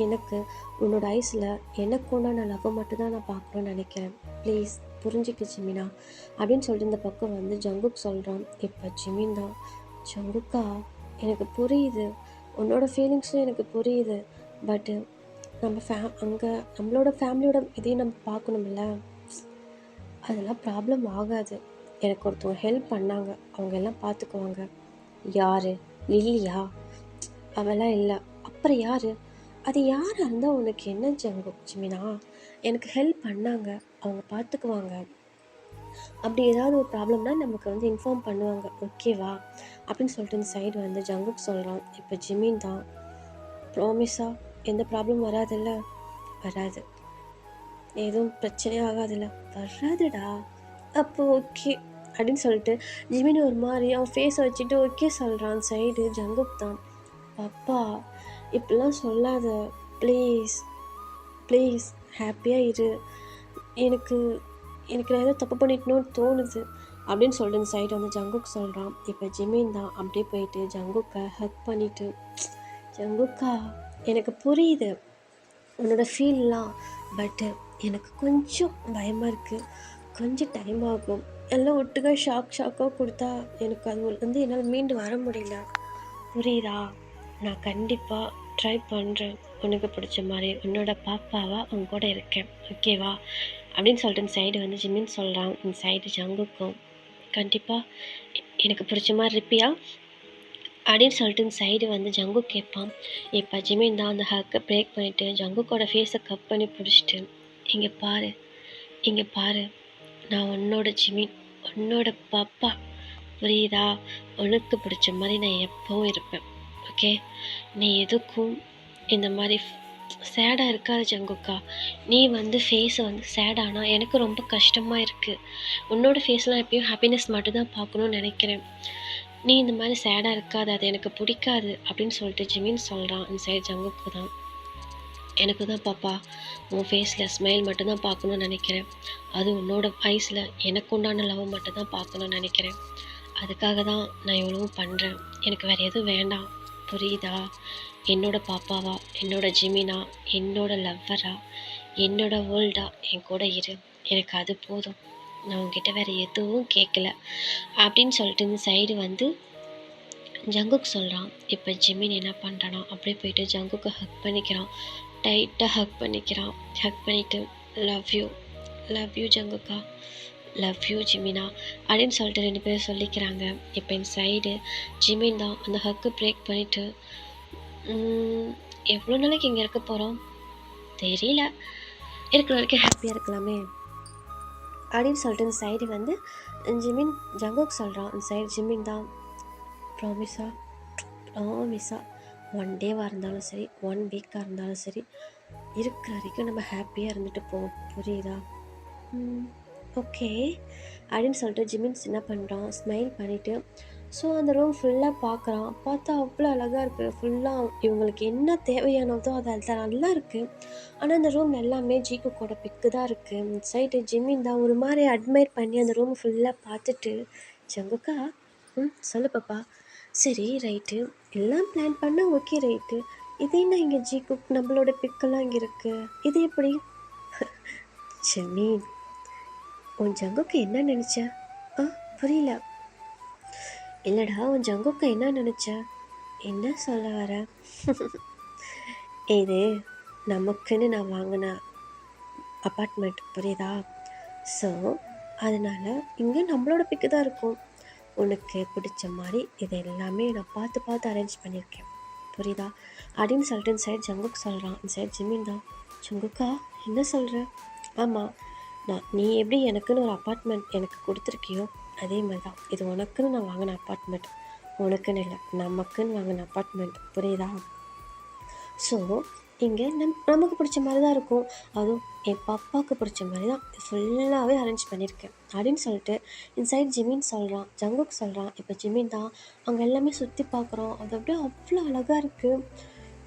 எனக்கு உன்னோட ஐஸில் எனக்கு உண்டான லவ் மட்டும்தான் நான் பார்க்கணுன்னு நினைக்கிறேன். ப்ளீஸ் புரிஞ்சுக்க ஜிமினா அப்படின்னு சொல்லிட்டு இந்த பக்கம் வந்து ஜங்குக் சொல்கிறான். இப்போ ஜிமின் தான், ஜங்குக்கா எனக்கு புரியுது, உன்னோட ஃபீலிங்ஸும் எனக்கு புரியுது. பட்டு நம்ம அங்கே நம்மளோட ஃபேமிலியோட இதையும் நம்ம பார்க்கணும்ல, அதெல்லாம் ப்ராப்ளம் ஆகாது. எனக்கு ஒருத்தவங்க ஹெல்ப் பண்ணாங்க, அவங்க எல்லாம் பார்த்துக்குவாங்க. யார்? லில்லியா? அவெல்லாம் இல்லை. அப்புறம் யார்? அது யாராக இருந்தால் உனக்கு என்ன ஜிமினா? எனக்கு ஹெல்ப் பண்ணாங்க, அவங்க பார்த்துக்குவாங்க. அப்படி ஏதாவது ஒரு ப்ராப்ளம்னா நமக்கு வந்து இன்ஃபார்ம் பண்ணுவாங்க, ஓகேவா அப்படின்னு சொல்லிட்டு இந்த சைடு வந்து ஜங்குக் சொல்கிறான். இப்போ ஜிமின் தான், ப்ராமிஸா எந்த ப்ராப்ளம் வராதில்ல? வராது, எதுவும் பிரச்சனையே ஆகாதில்ல? வராதுடா. அப்போ ஓகே அப்படின்னு சொல்லிட்டு ஜிமின் ஒரு மாதிரி அவன் ஃபேஸை வச்சுட்டு ஓகே சொல்கிறான். சைடு ஜங்குக் தான், பாப்பா இப்படிலாம் சொல்லாத, ப்ளீஸ் ப்ளீஸ் ஹாப்பியாக இரு, எனக்கு நான் ஏதோ தப்பு பண்ணிட்டணும்னு தோணுது அப்படின்னு சொல்லிட்டு இந்த சைடு வந்து ஜங்குக் சொல்கிறான். இப்போ ஜிமின் தான் அப்படியே போயிட்டு ஜங்குக்கை ஹக் பண்ணிவிட்டு, ஜங்குக்கா எனக்கு புரியுது உன்னோட ஃபீல்லாம், பட்டு எனக்கு கொஞ்சம் பயமாக இருக்குது, கொஞ்சம் டைம் ஆகும். எல்லாம் ஒட்டுக்கா ஷாக்காக கொடுத்தா எனக்கு அது வந்து என்னால் மீண்டு வர முடியல, புரியுதா? நான் கண்டிப்பாக ட்ரை பண்ணுறேன், உனக்கு பிடிச்ச மாதிரி உன்னோட பாப்பாவா உன் கூட இருக்கேன், ஓகேவா அப்படின்னு சொல்லிட்டு இந்த சைடு வந்து ஜிமின் சொல்கிறான். இந்த சைடு ஜங்குக்கும், கண்டிப்பாக எனக்கு பிடிச்ச மாதிரி இருப்பியா அப்படின்னு சொல்லிட்டு இந்த சைடு வந்து ஜங்குக் கேட்பான். இப்போ ஜிமின் தான் அந்த ஹக்கை பிரேக் பண்ணிவிட்டு ஜங்குக்கோட ஃபேஸை கப் பண்ணி பிடிச்சிட்டு, இங்கே பாரு, இங்கே பாரு, நான் உன்னோட ஜிமின், உன்னோட பாப்பா, புரியுதா? உனக்கு பிடிச்ச மாதிரி நான் எப்போவும் இருப்பேன், ஓகே? நீ எதுக்கும் இந்த மாதிரி சேடாக இருக்காது ஜங்குக்கா. நீ வந்து ஃபேஸை வந்து சேடானா எனக்கு ரொம்ப கஷ்டமாக இருக்குது. உன்னோட ஃபேஸ்லாம் எப்பயும் ஹாப்பினஸ் மட்டும்தான் பார்க்கணுன்னு நினைக்கிறேன். நீ இந்த மாதிரி சேடாக இருக்காது, அது எனக்கு பிடிக்காது அப்படின்னு சொல்லிட்டு ஜிமின் சொல்கிறான். இந்த சைடு ஜங்குக்கு தான், எனக்கு தான் பாப்பா உன் ஃபேஸில் ஸ்மைல் மட்டும்தான் பார்க்கணுன்னு நினைக்கிறேன். அது உன்னோட ஐஸில் எனக்கு உண்டான லவ் மட்டும்தான் பார்க்கணுன்னு நினைக்கிறேன். அதுக்காக தான் நான் இவ்வளவும் பண்ணுறேன். எனக்கு வேறு எதுவும் வேண்டாம், புரியுதா? என்னோட பாப்பாவா, என்னோட ஜிமினா, என்னோட லவ்வரா, என்னோட வேர்ல்டா என் கூட இரு, எனக்கு அது போதும். நான் உங்ககிட்ட வேறு எதுவும் கேட்கல அப்படின்னு சொல்லிட்டு இந்த சைடு வந்து ஜங்குக் சொல்கிறான். இப்போ ஜிமின் என்ன பண்ணுறானா, அப்படியே போயிட்டு ஜங்குக்கு ஹக் பண்ணிக்கிறான், டைட்டாக ஹக் பண்ணிக்கிறான். ஹக் பண்ணிவிட்டு லவ் யூ ஜங்குக்கா, லவ் யூ ஜிமினா அப்படின்னு சொல்லிட்டு ரெண்டு பேரும் சொல்லிக்கிறாங்க. இப்போ இந்த சைடு ஜிமின் தான் அந்த ஹக்கு பிரேக் பண்ணிவிட்டு, எவ்வளோ நாளைக்கு இங்கே இருக்க போகிறோம் தெரியல, இருக்கிற வரைக்கும் ஹாப்பியாக இருக்கலாமே அப்படின்னு சொல்லிட்டு இந்த சைடு வந்து ஜிமின் ஜங்குக் சொல்கிறான். இந்த சைடு ஜிமின் தான், ப்ராமிஸா 1 டேவாக இருந்தாலும் சரி, 1 வீக்காக இருந்தாலும் சரி, இருக்கிற வரைக்கும் நம்ம ஹாப்பியாக இருந்துட்டு போவோம், புரியுதா? ஓகே அப்படின்னு சொல்லிட்டு ஜிமின்ஸ் என்ன பண்ணுறான், ஸ்மைல் பண்ணிவிட்டு ஸோ அந்த ரூம் ஃபுல்லாக பார்க்குறான். பார்த்தா அவ்வளோ அழகாக இருக்குது. ஃபுல்லாக இவங்களுக்கு என்ன தேவையானதோ அது நல்லா இருக்குது. ஆனால் அந்த ரூம் எல்லாமே ஜீக்குக்கோட பிக்கு தான் இருக்குது. இந்த சைடு ஜிமின் தான் ஒரு மாதிரி அட்மைர் பண்ணி அந்த ரூம் ஃபுல்லாக பார்த்துட்டு, ஜங்குக்கா சொல்லு பாப்பா, சரி ரைட்டு, எல்லாம் பிளான் பண்ணால் ஓகே ரைட்டு, இது என்ன இங்கே ஜீக்குக் நம்மளோட பிக்கெல்லாம் இங்கே இருக்குது, இது எப்படி? ஜிமின், உன் ஜங்குக்கு என்ன நினச்ச? புரியல. இல்லைடா, உன் ஜங்குக்கு என்ன நினச்ச? என்ன சொல்ல வர? இது நமக்குன்னு நான் வாங்கின அப்பார்ட்மெண்ட், புரியுதா? ஸோ அதனால் இங்கே நம்மளோட பிக்கு தான் இருக்கும். உனக்கு பிடிச்ச மாதிரி இதை எல்லாமே நான் பார்த்து அரேஞ்ச் பண்ணியிருக்கேன், புரியுதா அப்படின்னு சொல்லிட்டு இந்த சைடு ஜங்குக் சொல்கிறான். இந்த சைடு ஜிமின் தான், ஜங்குக்கா என்ன சொல்கிற? ஆமாம், நீ எப்படி எனக்குன்னு ஒரு அப்பார்ட்மெண்ட் எனக்கு கொடுத்துருக்கியோ அதே மாதிரி தான் இது உனக்குன்னு நான் வாங்கின அப்பார்ட்மெண்ட், உனக்குன்னு இல்லை, நமக்குன்னு வாங்கின அப்பார்ட்மெண்ட், புரியுதா? ஸோ இங்கே நமக்கு பிடிச்ச மாதிரி தான் இருக்கும். அதுவும் என் பாப்பாவுக்கு பிடிச்ச மாதிரி தான் ஃபுல்லாகவே அரேஞ்ச் பண்ணியிருக்கேன் அப்படின்னு சொல்லிட்டு இன்சைட் ஜிமின் சொல்கிறான். ஜங்குக் சொல்கிறான், இப்போ ஜிமின் தான் அங்கே எல்லாமே சுற்றி பார்க்குறோம், அது அப்படியே அவ்வளோ அழகாக இருக்குது.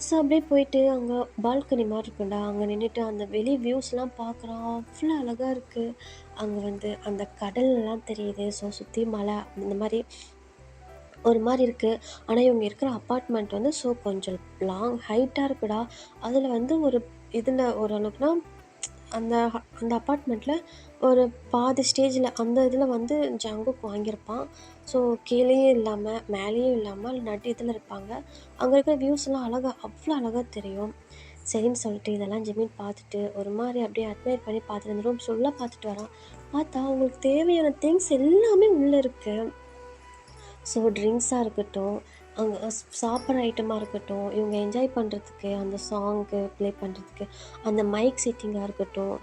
ஸோ அப்படியே போயிட்டு அங்கே பால்கனி மாதிரி இருக்குண்டா, அங்கே நின்றுட்டு அந்த வெளி வியூஸ்லாம் பார்க்குறோம், அவ்வளோ அழகாக இருக்குது. அங்கே வந்து அந்த கடல்லாம் தெரியுது. ஸோ சுற்றி மலை இந்த மாதிரி ஒரு மாதிரி இருக்குது. ஆனால் இவங்க இருக்கிற அப்பார்ட்மெண்ட் வந்து ஸோ கொஞ்சம் ஹைட்டாக இருக்குடா. அதில் வந்து ஒரு இதில் ஓரளவுக்குனா அந்த அந்த அப்பார்ட்மெண்ட்டில் ஒரு பாதி ஸ்டேஜில் அந்த இதில் வந்து ஜங்குக் வாங்கியிருப்பான். ஸோ கீழேயும் இல்லாமல் மேலேயும் இல்லாமல் நடு இதில் இருப்பாங்க. அங்கே இருக்கிற வியூஸ்லாம் அவ்வளோ அழகாக தெரியும். சரின்னு சொல்லிட்டு இதெல்லாம் ஜிமின் பார்த்துட்டு ஒரு மாதிரி அப்படியே அட்மையர் பண்ணி பார்த்துட்டு அந்த ரூம் ஃபுல்லாக பார்த்துட்டு வரான். பார்த்தா அவங்களுக்கு தேவையான திங்ஸ் எல்லாமே உள்ளே இருக்குது. ஸோ ட்ரிங்க்ஸாக இருக்கட்டும், அங்கே சாப்பிட்ற ஐட்டமாக இருக்கட்டும், இவங்க என்ஜாய் பண்ணுறதுக்கு அந்த சாங்கு ப்ளே பண்ணுறதுக்கு அந்த மைக் செட்டிங்காக இருக்கட்டும்,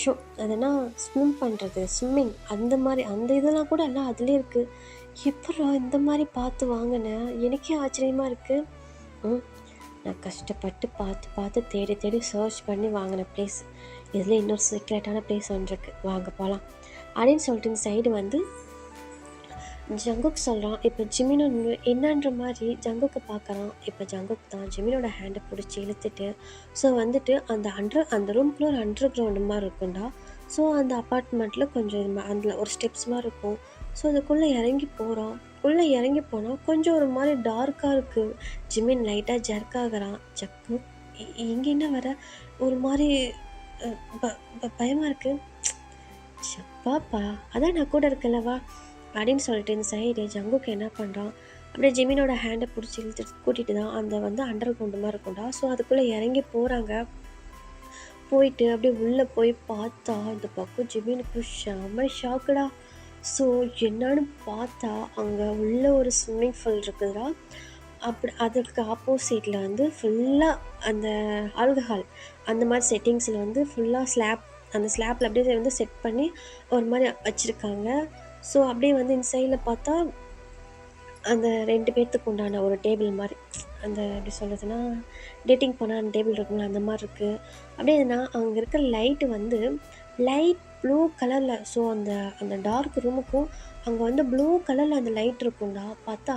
ஷோ அதுனா ஸ்விம்மிங் அந்த மாதிரி அந்த இதெல்லாம் கூட எல்லாம் அதுலேயே இருக்குது. எப்பட்றா இந்த மாதிரி பார்த்து வாங்கினேன், எனக்கே ஆச்சரியமாக இருக்குது. நான் கஷ்டப்பட்டு பார்த்து தேடி தேடி சர்ச் பண்ணி வாங்கின ப்ளேஸ். இதில் இன்னொரு சீக்ரெட்டான ப்ளேஸ் ஒன்று இருக்குது, வாங்க போகலாம் அப்படின்னு சொல்லிட்டு இந்த சைடு வந்து ஜங்குக் சொல்கிறான். இப்போ ஜிமின் என்னன்ற மாதிரி ஜங்குக்கை பார்க்குறான். இப்போ ஜங்குக் தான் ஜிமினோட ஹேண்டை பிடிச்சி இழுத்துட்டு ஸோ வந்துட்டு அந்த ரூம்குள்ளே ஒரு அண்டர் கிரவுண்டு மாதிரி இருக்கும்டா. ஸோ அந்த அப்பார்ட்மெண்ட்டில் கொஞ்சம் அதில் ஒரு ஸ்டெப்ஸ் மாதிரி இருக்கும். ஸோ அதுக்குள்ளே இறங்கி போகிறான். உள்ளே இறங்கி போனால் கொஞ்சம் ஒரு மாதிரி டார்க்காக இருக்குது. ஜிமின் லைட்டாக ஜர்க் ஆகிறான். ஜங்குக் இங்கே என்ன வர ஒரு மாதிரி பயமாக இருக்குது. பாப்பா அதான் நான் கூட இருக்கலவா அப்படின்னு சொல்லிட்டு இந்த சைடு ஜங்குக்கு என்ன பண்ணுறான், அப்படியே ஜிமினோட ஹேண்டை பிடிச்சி கூட்டிகிட்டு தான் அந்த வந்து அண்டர் கிரவுண்டு மாதிரி இருக்கும்டா. ஸோ அதுக்குள்ளே இறங்கி போகிறாங்க. போயிட்டு அப்படியே உள்ளே போய் பார்த்தா இந்த பக்கம் ஜிமினுக்கு செம்ம ஷாக்குடா. ஸோ என்னன்னு பார்த்தா அங்கே உள்ள ஒரு ஸ்விம்மிங் பூல் இருக்குதுடா. அதுக்கு ஆப்போசிட்டில் வந்து ஃபுல்லாக அந்த ஆல்கஹால் அந்த மாதிரி செட்டிங்ஸில் வந்து ஃபுல்லாக அந்த ஸ்லாப்பில் அப்படியே வந்து செட் பண்ணி ஒரு மாதிரி வச்சுருக்காங்க. ஸோ அப்படியே வந்து இந்த சைடில் பார்த்தா அந்த 2 பேர்த்துக்கு உண்டான ஒரு டேபிள் மாதிரி, அந்த எப்படி சொல்கிறதுனா டேட்டிங் போனால் அந்த டேபிள் இருக்குங்களா அந்த மாதிரி இருக்குது. அப்படியே அங்கே இருக்கிற லைட்டு வந்து லைட் ப்ளூ கலரில். ஸோ அந்த டார்க் ரூமுக்கும் அங்கே வந்து ப்ளூ கலரில் அந்த லைட் இருக்கும்டா. பார்த்தா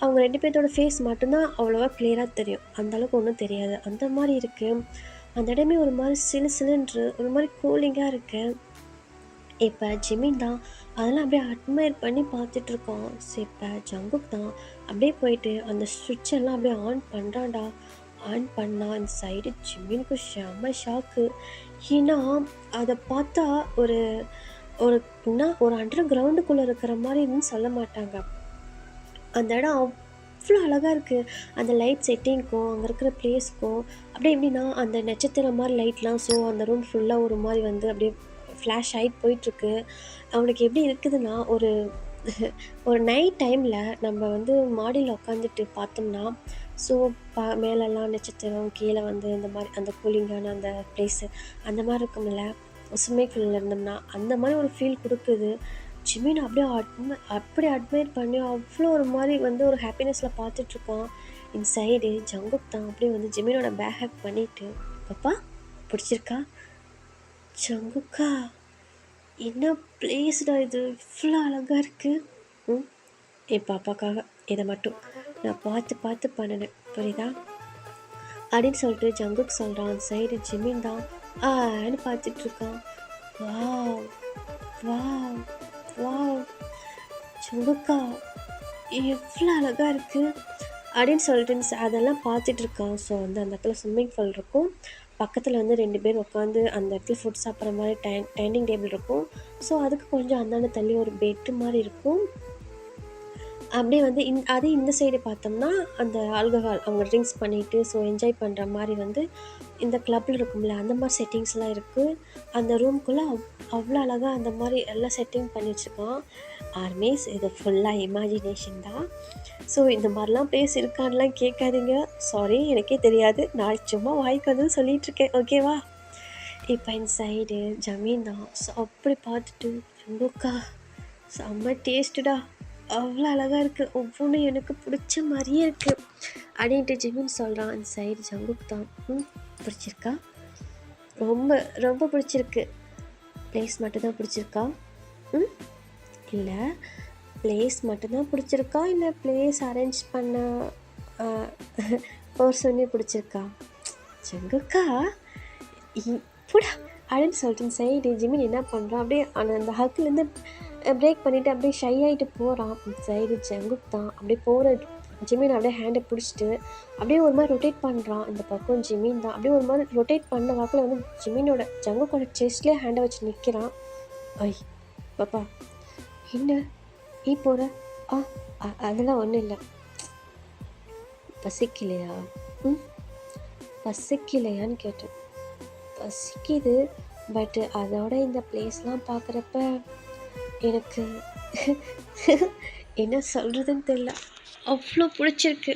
அவங்க 2 பேர்த்தோட ஃபேஸ் மட்டும்தான் அவ்வளோவா கிளியராக தெரியும், அந்தளவுக்கு ஒன்றும் தெரியாது. அந்த மாதிரி இருக்குது. அந்த இடமே ஒரு மாதிரி சிலுன்று ஒரு மாதிரி கூலிங்காக இருக்குது. இப்போ ஜிமின் தான் அதெல்லாம் அப்படியே அட்மையர் பண்ணி பார்த்துட்ருக்கோம். சரி இப்போ ஜங்குக் தான் அப்படியே போயிட்டு அந்த சுவிட்செல்லாம் அப்படியே ஆன் பண்ணுறான்டா. ஆன் பண்ணால் இந்த சைடு ஜிமினுக்கு செம்ம ஷாக்கு. ஏன்னா அதை பார்த்தா ஒரு ஒரு அண்டர் கிரவுண்டுக்குள்ளே இருக்கிற மாதிரின்னு சொல்ல மாட்டாங்க. அந்த இடம் அவ்வளோ அழகாக இருக்குது. அந்த லைட் செட்டிங்க்கும் அங்கே இருக்கிற பிளேஸ்க்கும் அப்படியே எப்படின்னா அந்த நட்சத்திரம் மாதிரி லைட்லாம். ஸோ அந்த ரூம் ஃபுல்லாக ஒரு மாதிரி வந்து அப்படியே ஃப்ளாஷ் ஆகி போயிட்டுருக்கு. அவனுக்கு எப்படி இருக்குதுன்னா ஒரு நைட் டைமில் நம்ம வந்து மாடியில் உட்காந்துட்டு பார்த்தோம்னா ஸோ மேலெல்லாம் நட்சத்திரம், கீழே வந்து இந்த மாதிரி அந்த கூலிங்கான அந்த ப்ளேஸு அந்த மாதிரி இருக்கும்ல ஸ்விம்மிங் பூலில் இருந்தோம்னா அந்த மாதிரி ஒரு ஃபீல் கொடுக்குது. ஜிமின் அப்படியே அட்மையர் பண்ணி அவ்வளோ ஒரு மாதிரி வந்து ஒரு ஹாப்பினஸில் பார்த்துட்ருக்கான். இந்த சைடு ஜங்குக் தான் அப்படியே வந்து ஜிமினோட பேக் ஹேக் பண்ணிவிட்டு, பாப்பா பிடிச்சிருக்கா? ஜங்குக்கா என்ன பிளேஸ்டா இது, இவ்வளோ அழகாக இருக்குது. என் பாப்பாக்காக இதை மட்டும் நான் பார்த்து பண்ணினேன், புரியுதா அப்படின்னு சொல்லிட்டு ஜங்குக் சொல்கிறான். அந்த சைடு ஜிமின் தான் ஆன்னு பார்த்துட்ருக்கான். வாவ் வாவ் வாவ் ஜங்குக்கா எவ்வளோ அழகாக இருக்குது அப்படின்னு சொல்லிட்டு அதெல்லாம் பார்த்துட்ருக்கான். ஸோ வந்து அந்த இடத்துல ஸ்விம்மிங் பூல் இருக்கும். பக்கத்தில் வந்து 2 பேர் உட்காந்து அந்த இடத்துல ஃபுட் சாப்பிட்ற மாதிரி டைனிங் டேபிள் இருக்கும். ஸோ அதுக்கு கொஞ்சம் அந்தாண்ட தள்ளி ஒரு பெட்டு மாதிரி இருக்கும். அப்படியே வந்து இந்த சைடு பார்த்தோம்னா அந்த ஆல்கஹால் அவங்க ட்ரிங்க்ஸ் பண்ணிவிட்டு ஸோ என்ஜாய் பண்ணுற மாதிரி வந்து இந்த கிளப்பில் இருக்கும்ல அந்த மாதிரி செட்டிங்ஸ்லாம் இருக்குது. அந்த ரூம்குள்ளே அவ்வளோ அழகாக அந்த மாதிரி எல்லாம் செட்டிங் பண்ணி வச்சுருக்கான். ஆர்மேஸ் இது ஃபுல்லாக இமேஜினேஷன் தான். ஸோ இந்த மாதிரிலாம் பிளேஸ் இருக்கான்லாம் கேட்காதீங்க, சாரி எனக்கே தெரியாது, நான் சும்மா வாய்க்கு வந்து சொல்லிகிட்ருக்கேன், ஓகேவா? இப்போ இந்த சைடு ஜமீன் தான். ஸோ அப்படி பார்த்துட்டு ஜங்குக்கா செம்ம டேஸ்ட்டுடா அவ்வளோ அழகாக இருக்குது, ஒவ்வொன்றும் எனக்கு பிடிச்ச மாதிரியே இருக்குது அப்படின்ட்டு ஜிமின் சொல்கிறான். அந்த சைடு ஜங்குக் தான், பிடிச்சிருக்கா, ரொம்ப ரொம்ப பிடிச்சிருக்கு. ப்ளேஸ் மட்டும்தான் பிடிச்சிருக்கா? இல்லை, ப்ளேஸ் மட்டும்தான் பிடிச்சிருக்கா இல்லை ப்ளேஸ் அரேஞ்ச் பண்ண பர்சனே பிடிச்சிருக்கா? ஜங்குக்கா இப்படா அப்படின்னு சொல்லிட்டு சைடு ஜிமின் என்ன பண்ணுறான், அப்படியே அந்த ஹக்குலேருந்து பிரேக் பண்ணிவிட்டு அப்படியே ஷை ஆகிட்டு போகிறான். சைடு ஜங்குக் தான் அப்படியே போகிற ஜிமின் அப்படியே ஹேண்டை பிடிச்சிட்டு அப்படியே ஒரு மாதிரி ரொட்டேட் பண்ணுறான். இந்த பக்கம் ஜிமின் தான் அப்படியே ஒரு மாதிரி ரொட்டேட் பண்ண வாக்கில் வந்து ஜிமினோட ஜங்குக்கோட செஸ்ட்லேயே ஹேண்டை வச்சு நிற்கிறான். ஐ பாப்பா, என்ன நீ போகிற? அதெல்லாம் ஒன்றும் இல்லை. பசிக்கலையா? பசிக்கலையான்னு கேட்டேன். பசிக்குது, பட்டு அதோட இந்த பிளேஸ்லாம் பார்க்குறப்ப எனக்கு என்ன சொல்கிறதுன்னு தெரில, அவ்வளோ பிடிச்சிருக்கு.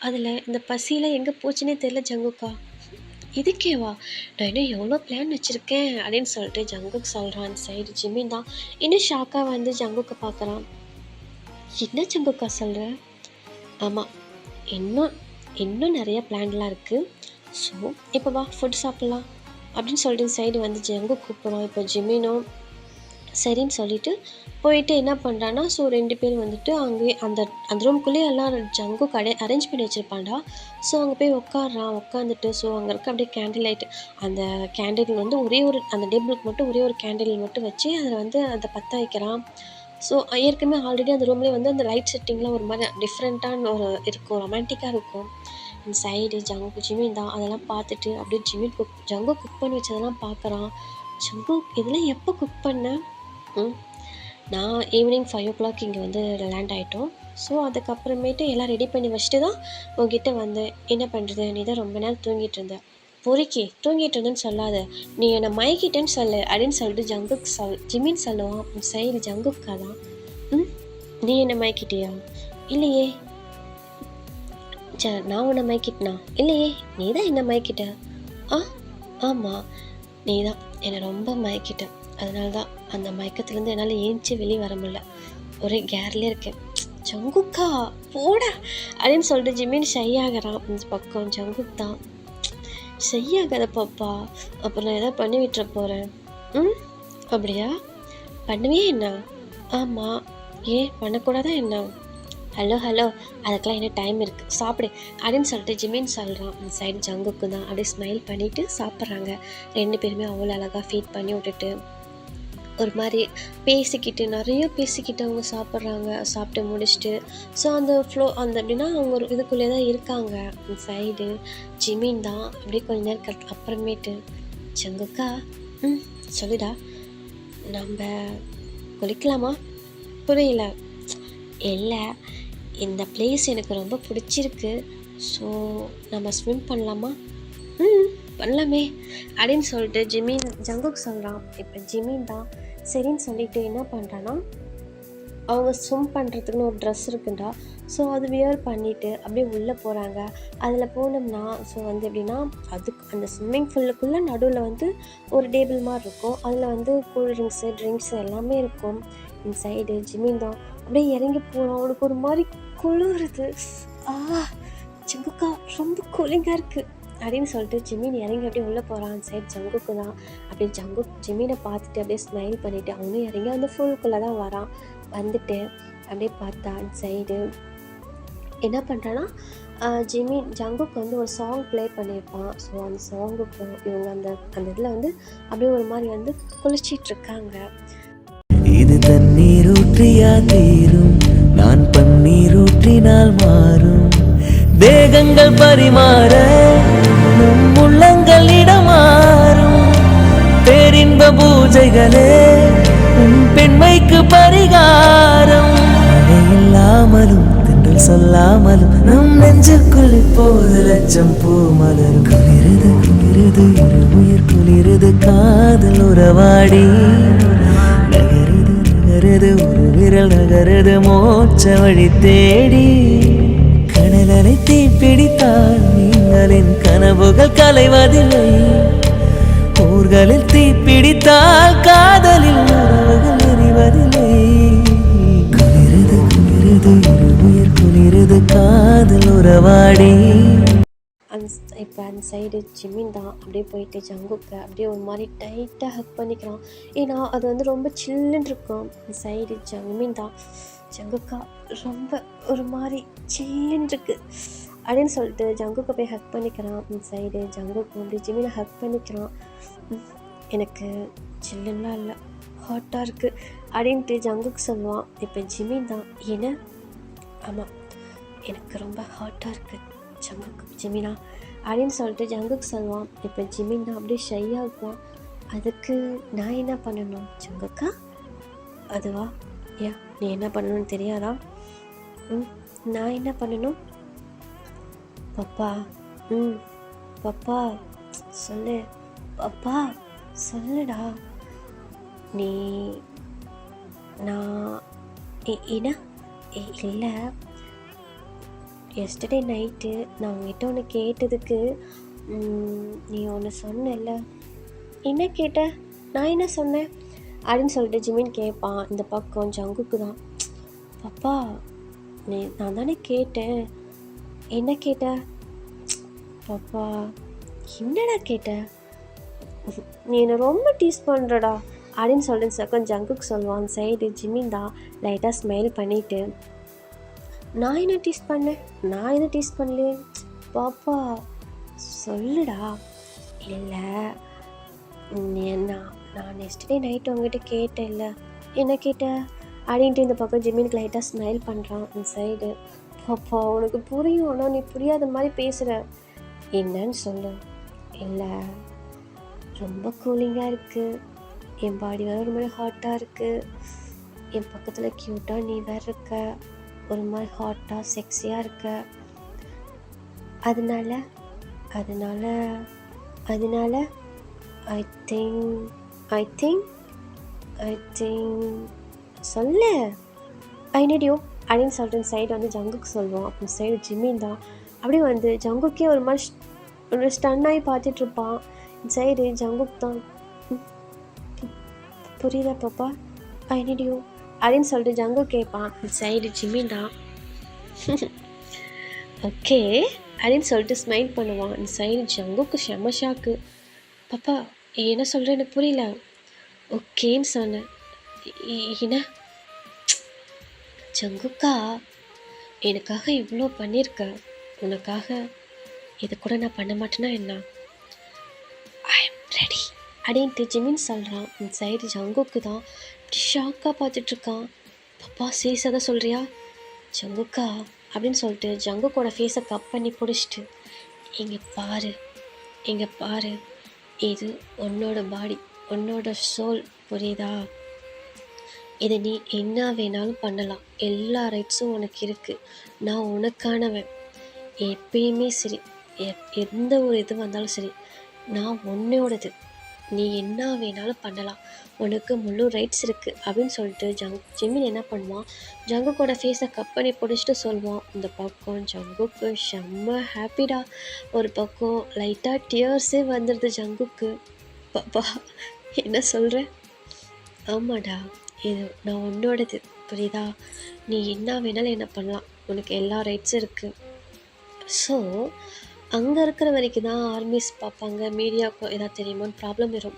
அதில் இந்த பசியில் எங்கே போச்சுன்னே தெரில ஜங்குக்கா. இதுக்கேவா நான் இன்னும் எவ்வளோ பிளான் வச்சுருக்கேன் அப்படின்னு சொல்லிட்டு ஜங்குக் சொல்கிறான். சைடு ஜிமின் தான் இன்னும் ஷாக்காக வந்து ஜங்குக்கை பார்க்குறான். என்ன ஜங்குக்கா சொல்கிற? ஆமாம், இன்னும் நிறைய பிளான்லாம் இருக்குது. ஸோ இப்போ வா ஃபுட் சாப்பிட்லாம் அப்படின்னு சொல்லிட்டு சைடு வந்து ஜங்குக் கூப்பிட்றோம். இப்போ ஜிமினும் சரின்னு சொல்லிட்டு போயிட்டு என்ன பண்ணுறான்னா, ஸோ 2 பேர் வந்துட்டு அங்கேயே அந்த ரூம்குள்ளேயே எல்லாம் ஜங்குக் அரேஞ்ச் பண்ணி வச்சுருப்பான்டா. ஸோ அங்கே போய் உட்காந்துட்டு ஸோ அங்கே இருக்க அப்படியே கேண்டில் லைட், அந்த கேண்டில் வந்து அந்த டேபிளுக்கு மட்டும் ஒரே ஒரு கேண்டில் மட்டும் வச்சு அதில் வந்து அதை பற்ற வைக்கிறான். ஸோ ஏற்கனவே ஆல்ரெடி அந்த ரூம்லேயே வந்து அந்த லைட் செட்டிங்லாம் ஒரு மாதிரி டிஃப்ரெண்ட்டான ஒரு இருக்கும், ரொமான்டிக்காக இருக்கும். இந்த சைடு ஜிமின் தான் அதெல்லாம் பார்த்துட்டு அப்படியே ஜங்குக் குக் பண்ணி வச்சதெல்லாம் பார்க்குறான். ஜங்குக் இதெல்லாம் எப்போ குக் பண்ண? நான் ஈவினிங் 5 o'clock இங்கே வந்து லேண்ட் ஆகிட்டோம். ஸோ அதுக்கப்புறமேட்டு எல்லாம் ரெடி பண்ணி வச்சுட்டு தான் உங்ககிட்ட வந்து என்ன பண்ணுறது, நீ தான் ரொம்ப நேரம் தூங்கிட்டு இருந்த. பொறுக்கி தூங்கிட்டு இருந்தேன்னு சொல்லாத, நீ என்னை மயக்கிட்டேன்னு சொல்லு அப்படின்னு சொல்லிட்டு ஜிமின் சொல்லுவான். சைடு ஜங்குக்கா தான், நீ என்னை மயக்கிட்டியா? இல்லையே. சரி, நான் உன்னை மயக்கிட்டனா? இல்லையே, நீ தான் என்னை மயக்கிட்ட. ஆமாம், நீ தான் என்னை ரொம்ப மயக்கிட்ட. அதனால தான் அந்த மயக்கத்துலேருந்து என்னால் ஏஞ்சி வெளியே வர முடியல, ஒரே கேர்லேயே இருக்கேன். ஜங்குக்கா போடா அப்படின்னு சொல்லிட்டு ஜிமின் ஷை ஆகிறான். இந்த பக்கம் ஜங்குக் தான், ஷை ஆகாத பாப்பா, அப்புறம் நான் எதாவது பண்ணி விட்டுற போகிறேன். அப்படியா? பண்ணுவியே என்ன? ஆமாம், ஏன் பண்ணக்கூடாதா என்ன? ஹலோ அதுக்கெலாம் என்ன டைம் இருக்குது, சாப்பிடு அப்படின்னு சொல்லிட்டு ஜிமின் சொல்கிறான். அந்த சைடு ஜங்குக்கு தான் அப்படியே ஸ்மைல் பண்ணிவிட்டு சாப்பிட்றாங்க. 2 பேருமே அவ்வளோ அழகாக ஃபீட் பண்ணி விட்டுட்டு ஒரு மாதிரி நிறைய பேசிக்கிட்டு அவங்க சாப்பிட்டு முடிச்சுட்டு ஸோ அந்த அப்படின்னா அவங்க ஒரு இதுக்குள்ளே தான் இருக்காங்க. அந்த சைடு ஜிமின் தான் அப்படியே கொஞ்ச நேரம் அப்புறமேட்டு ஜங்குக்கா சொல்லுடா, நம்ம குளிக்கலாமா? புரியல. இல்லை, இந்த பிளேஸ் எனக்கு ரொம்ப பிடிச்சிருக்கு, ஸோ நம்ம ஸ்விம் பண்ணலாமா? பண்ணலாமே அப்படின்னு சொல்லிட்டு ஜங்குக் சொல்கிறான். இப்போ ஜிமின் தான் சரின்னு சொல்லிட்டு என்ன பண்ணுறான்னா, அவங்க ஸ்விம் பண்ணுறதுக்குன்னு ஒரு ட்ரெஸ் இருக்குண்டா, ஸோ அது வியர் பண்ணிவிட்டு அப்படியே உள்ளே போகிறாங்க. அதில் போனோம்னா ஸோ வந்து எப்படின்னா அந்த ஸ்விம்மிங் ஃபுல்லுக்குள்ளே நடுவில் வந்து ஒரு டேபிள் மாதிரி இருக்கும், அதில் வந்து கூல்ட்ரிங்க்ஸு ட்ரிங்க்ஸு எல்லாமே இருக்கும். இந்த சைடு ஜிமின் தான் அப்படியே இறங்கி போகிறோம். அவனுக்கு ஒரு மாதிரி குளிருது. ஜங்குக்கா ரொம்ப கூலிங்காக இருக்குது அப்படின்னு சொல்லிட்டு ஜிமின் இறங்கி அப்படியே உள்ளே போகிறான். அந்த சைடு ஜங்குக்கு தான் அப்படியே ஜிமினை பார்த்துட்டு அப்படியே ஸ்மைல் பண்ணிவிட்டு அவனும் இறங்கி அந்த ஃபுல்லுக்குள்ளே தான் வரான். வந்துட்டு அப்படியே பார்த்தா அந்த சைடு என்ன பண்ணுறான்னா, ஜங்குக்கு வந்து ஒரு சாங் ப்ளே பண்ணியிருப்பான். ஸோ அந்த சாங்குக்கு இவங்க அந்த இதில் வந்து அப்படியே ஒரு மாதிரி வந்து குளிச்சிட்ருக்காங்க. இது தண்ணீர் ஊற்றியா தீரும், நான் பன்னீர் ஊற்றினால் மாறும், தேகங்கள் பரிமாற நம் உள்ளங்கள் இடமாறும், பேரின்ப பூஜைகளே உன் பெண்மைக்கு பரிகாரம், இல்லாமலும் தென்றல் சொல்லாமலும் நம் நெஞ்சுக்குள் இப்போது லட்சம் பூ மலரும், குளிருது இருமுயிர் குளிருது காதல் உறவாடி, நகருது ஒரு விரல் நகருது மோட்ச வழி தேடி, கடலலை தீப்பிடித்தால் நீங்களின் கனவுகள் கலைவதில்லை, ஊர்களில் தீப்பிடித்தால் காதலில் உறவுகள் எறிவதில்லை, குளிருது இப்போ அந்த சைடு ஜிமின் தான் அப்படியே போயிட்டு ஜங்குக்கை அப்படியே ஒரு மாதிரி டைட்டாக ஹக் பண்ணிக்கிறான். ஏன்னா அது வந்து ரொம்ப சில்லுன்னு இருக்கும். அந்த சைடு ஜிமின் தான் ஜங்குக்கா ரொம்ப ஒரு மாதிரி சில்லுன்னு இருக்கு அப்படின்னு சொல்லிட்டு ஜங்குக்கை போய் ஹக் பண்ணிக்கிறான். இந்த சைடு ஜங்குக்கு அப்படி ஜிமினை ஹக் பண்ணிக்கிறான். எனக்கு சில்லுன்னா இல்லை, ஹாட்டாக இருக்குது அப்படின்ட்டு ஜங்குக்கு சொல்லுவான். இப்போ ஜிமின் தான், ஏன்னா ஆமாம் எனக்கு ரொம்ப ஹாட்டாக இருக்குது ஜங்குக்கு ஜிமினா அப்படின்னு சொல்லிட்டு ஜங்குக்கு சொல்லுவான். இப்போ ஜிமின் தான் அப்படியே ஷையாக இருப்பான். அதுக்கு நான் என்ன பண்ணணும் ஜங்குக்கா? அதுவா? ஏன் நீ என்ன பண்ணணும்னு தெரியாதா? நான் என்ன பண்ணணும்? பப்பா பப்பா சொல்லு, பப்பா சொல்லுடா. நீ நான் என்ன இல்லை, எஸ்டர்டே நைட்டு நான் உங்ககிட்ட ஒன்று கேட்டதுக்கு நீ ஒன்று சொன்னல. என்ன கேட்ட? நான் என்ன சொன்னேன் அப்படின்னு சொல்லிட்டு ஜிமின் கேட்பான். இந்த பக்கம் ஜங்குக்கு தான், பப்பா நான் தானே கேட்டேன். என்ன கேட்ட? பப்பா என்னடா கேட்ட? நீ என்னை ரொம்ப டீஸ் பண்ணுறடா அப்படின்னு சொல்லிட்டு சக்கம் ஜங்குக்கு சொல்லுவான். சைடு ஜிமின் தான் லைட்டாக ஸ்மைல் பண்ணிவிட்டு, நான் என்ன டீஸ் பண்ணேன்? நான் எதுவும் டீஸ் பண்ணலையே பாப்பா, சொல்லுடா. இல்லை நான் நெக்ஸ்ட் டே நைட்டு உங்ககிட்ட கேட்டேன். இல்லை என்ன கேட்ட அப்படின்ட்டு இந்த பக்கம் ஜிமினுக்கு லைட்டாக ஸ்மைல் பண்ணுறான். அந்த சைடு, பாப்பா உனக்கு புரியும், ஆனால் நீ புரியாத மாதிரி பேசுகிற. என்னன்னு சொல்லு. இல்லை ரொம்ப கூலிங்காக இருக்குது, என் பாடி வேறு ஒரு மாதிரி ஹாட்டாக இருக்குது, என் பக்கத்தில் க்யூட்டாக நீ வேறு இருக்க, ஒரு மாதிரி ஹாட்டாக செக்ஸியாக இருக்க. அதனால ஐ திங்க் சொல்ல ஐ நீட் யூ அப்படின்னு சொல்லிட்டு சைடு வந்து ஜங்குக்கு சொல்லுவோம். அப்புறம் சைடு ஜிமின் தான் அப்படியே வந்து ஜங்குக்கே ஒரு மாதிரி ஒரு ஸ்டன் ஆகி பார்த்துட்ருப்பான். சைடு ஜங்குக் தான், புரியல பாப்பா, ஐ நீட் யூ அப்படின்னு சொல்லிட்டு ஜங்கு கேட்பான். சைடு ஜிமின் தான் ஓகே அப்படின்னு சொல்லிட்டு ஸ்மைல் பண்ணுவான். இந்த சைடு ஜங்குக்கு செம ஷாக்கு. பாப்பா என்ன சொல்கிற எனக்கு புரியல. ஓகேன்னு சொன்னேன். என்ன ஜங்குக்கா, எனக்காக இவ்வளோ பண்ணியிருக்க, உனக்காக இதை கூட நான் பண்ண மாட்டேன்னா என்ன? ஐ எம் ரெடி அப்படின்ட்டு ஜிமின் சொல்கிறான். இந்த சைடு ஜங்குக்கு தான் இப்படி ஷாக்காக பார்த்துட்ருக்கான். பாப்பா சீரியஸாக தான் சொல்கிறியா ஜங்குக்கா அப்படின்னு சொல்லிட்டு ஜங்குக்கோட ஃபேஸை கப் பண்ணி பிடிச்சிட்டு, இங்கே பாரு, இது உன்னோட பாடி, உன்னோட சோல், புரியுதா? இதை நீ என்ன வேணாலும் பண்ணலாம், எல்லா ரைட்ஸும் உனக்கு இருக்குது. நான் உனக்கானவன் எப்பயுமே சரி, எந்த ஒரு இது வந்தாலும் சரி, நான் உன்னோடது, நீ என்ன வேணாலும் பண்ணலாம், உனக்கு முழு ரைட்ஸ் இருக்குது அப்படின்னு சொல்லிட்டு ஜிமின் என்ன பண்ணுவான், ஜங்குக்கோட ஃபேஸை கப் பண்ணி பிடிச்சிட்டு சொல்லுவான். இந்த பக்கம் ஜங்குக்கு செம்ம ஹாப்பிடா, ஒரு பக்கம் லைட்டாக டியர்ஸே வந்துடுது ஜங்குக்கு. பாப்பா என்ன சொல்கிற? ஆமாடா, இது நான் உன்னோடது, புரியுதா? நீ என்ன வேணாலும் என்ன பண்ணலாம், உனக்கு எல்லா ரைட்ஸும் இருக்குது. ஸோ அங்கே இருக்கிற வரைக்கும் தான் ஆர்மிஸ் பார்ப்பாங்க, மீடியாவுக்கும் எதாவது தெரியுமான்னு ப்ராப்ளம் வரும்.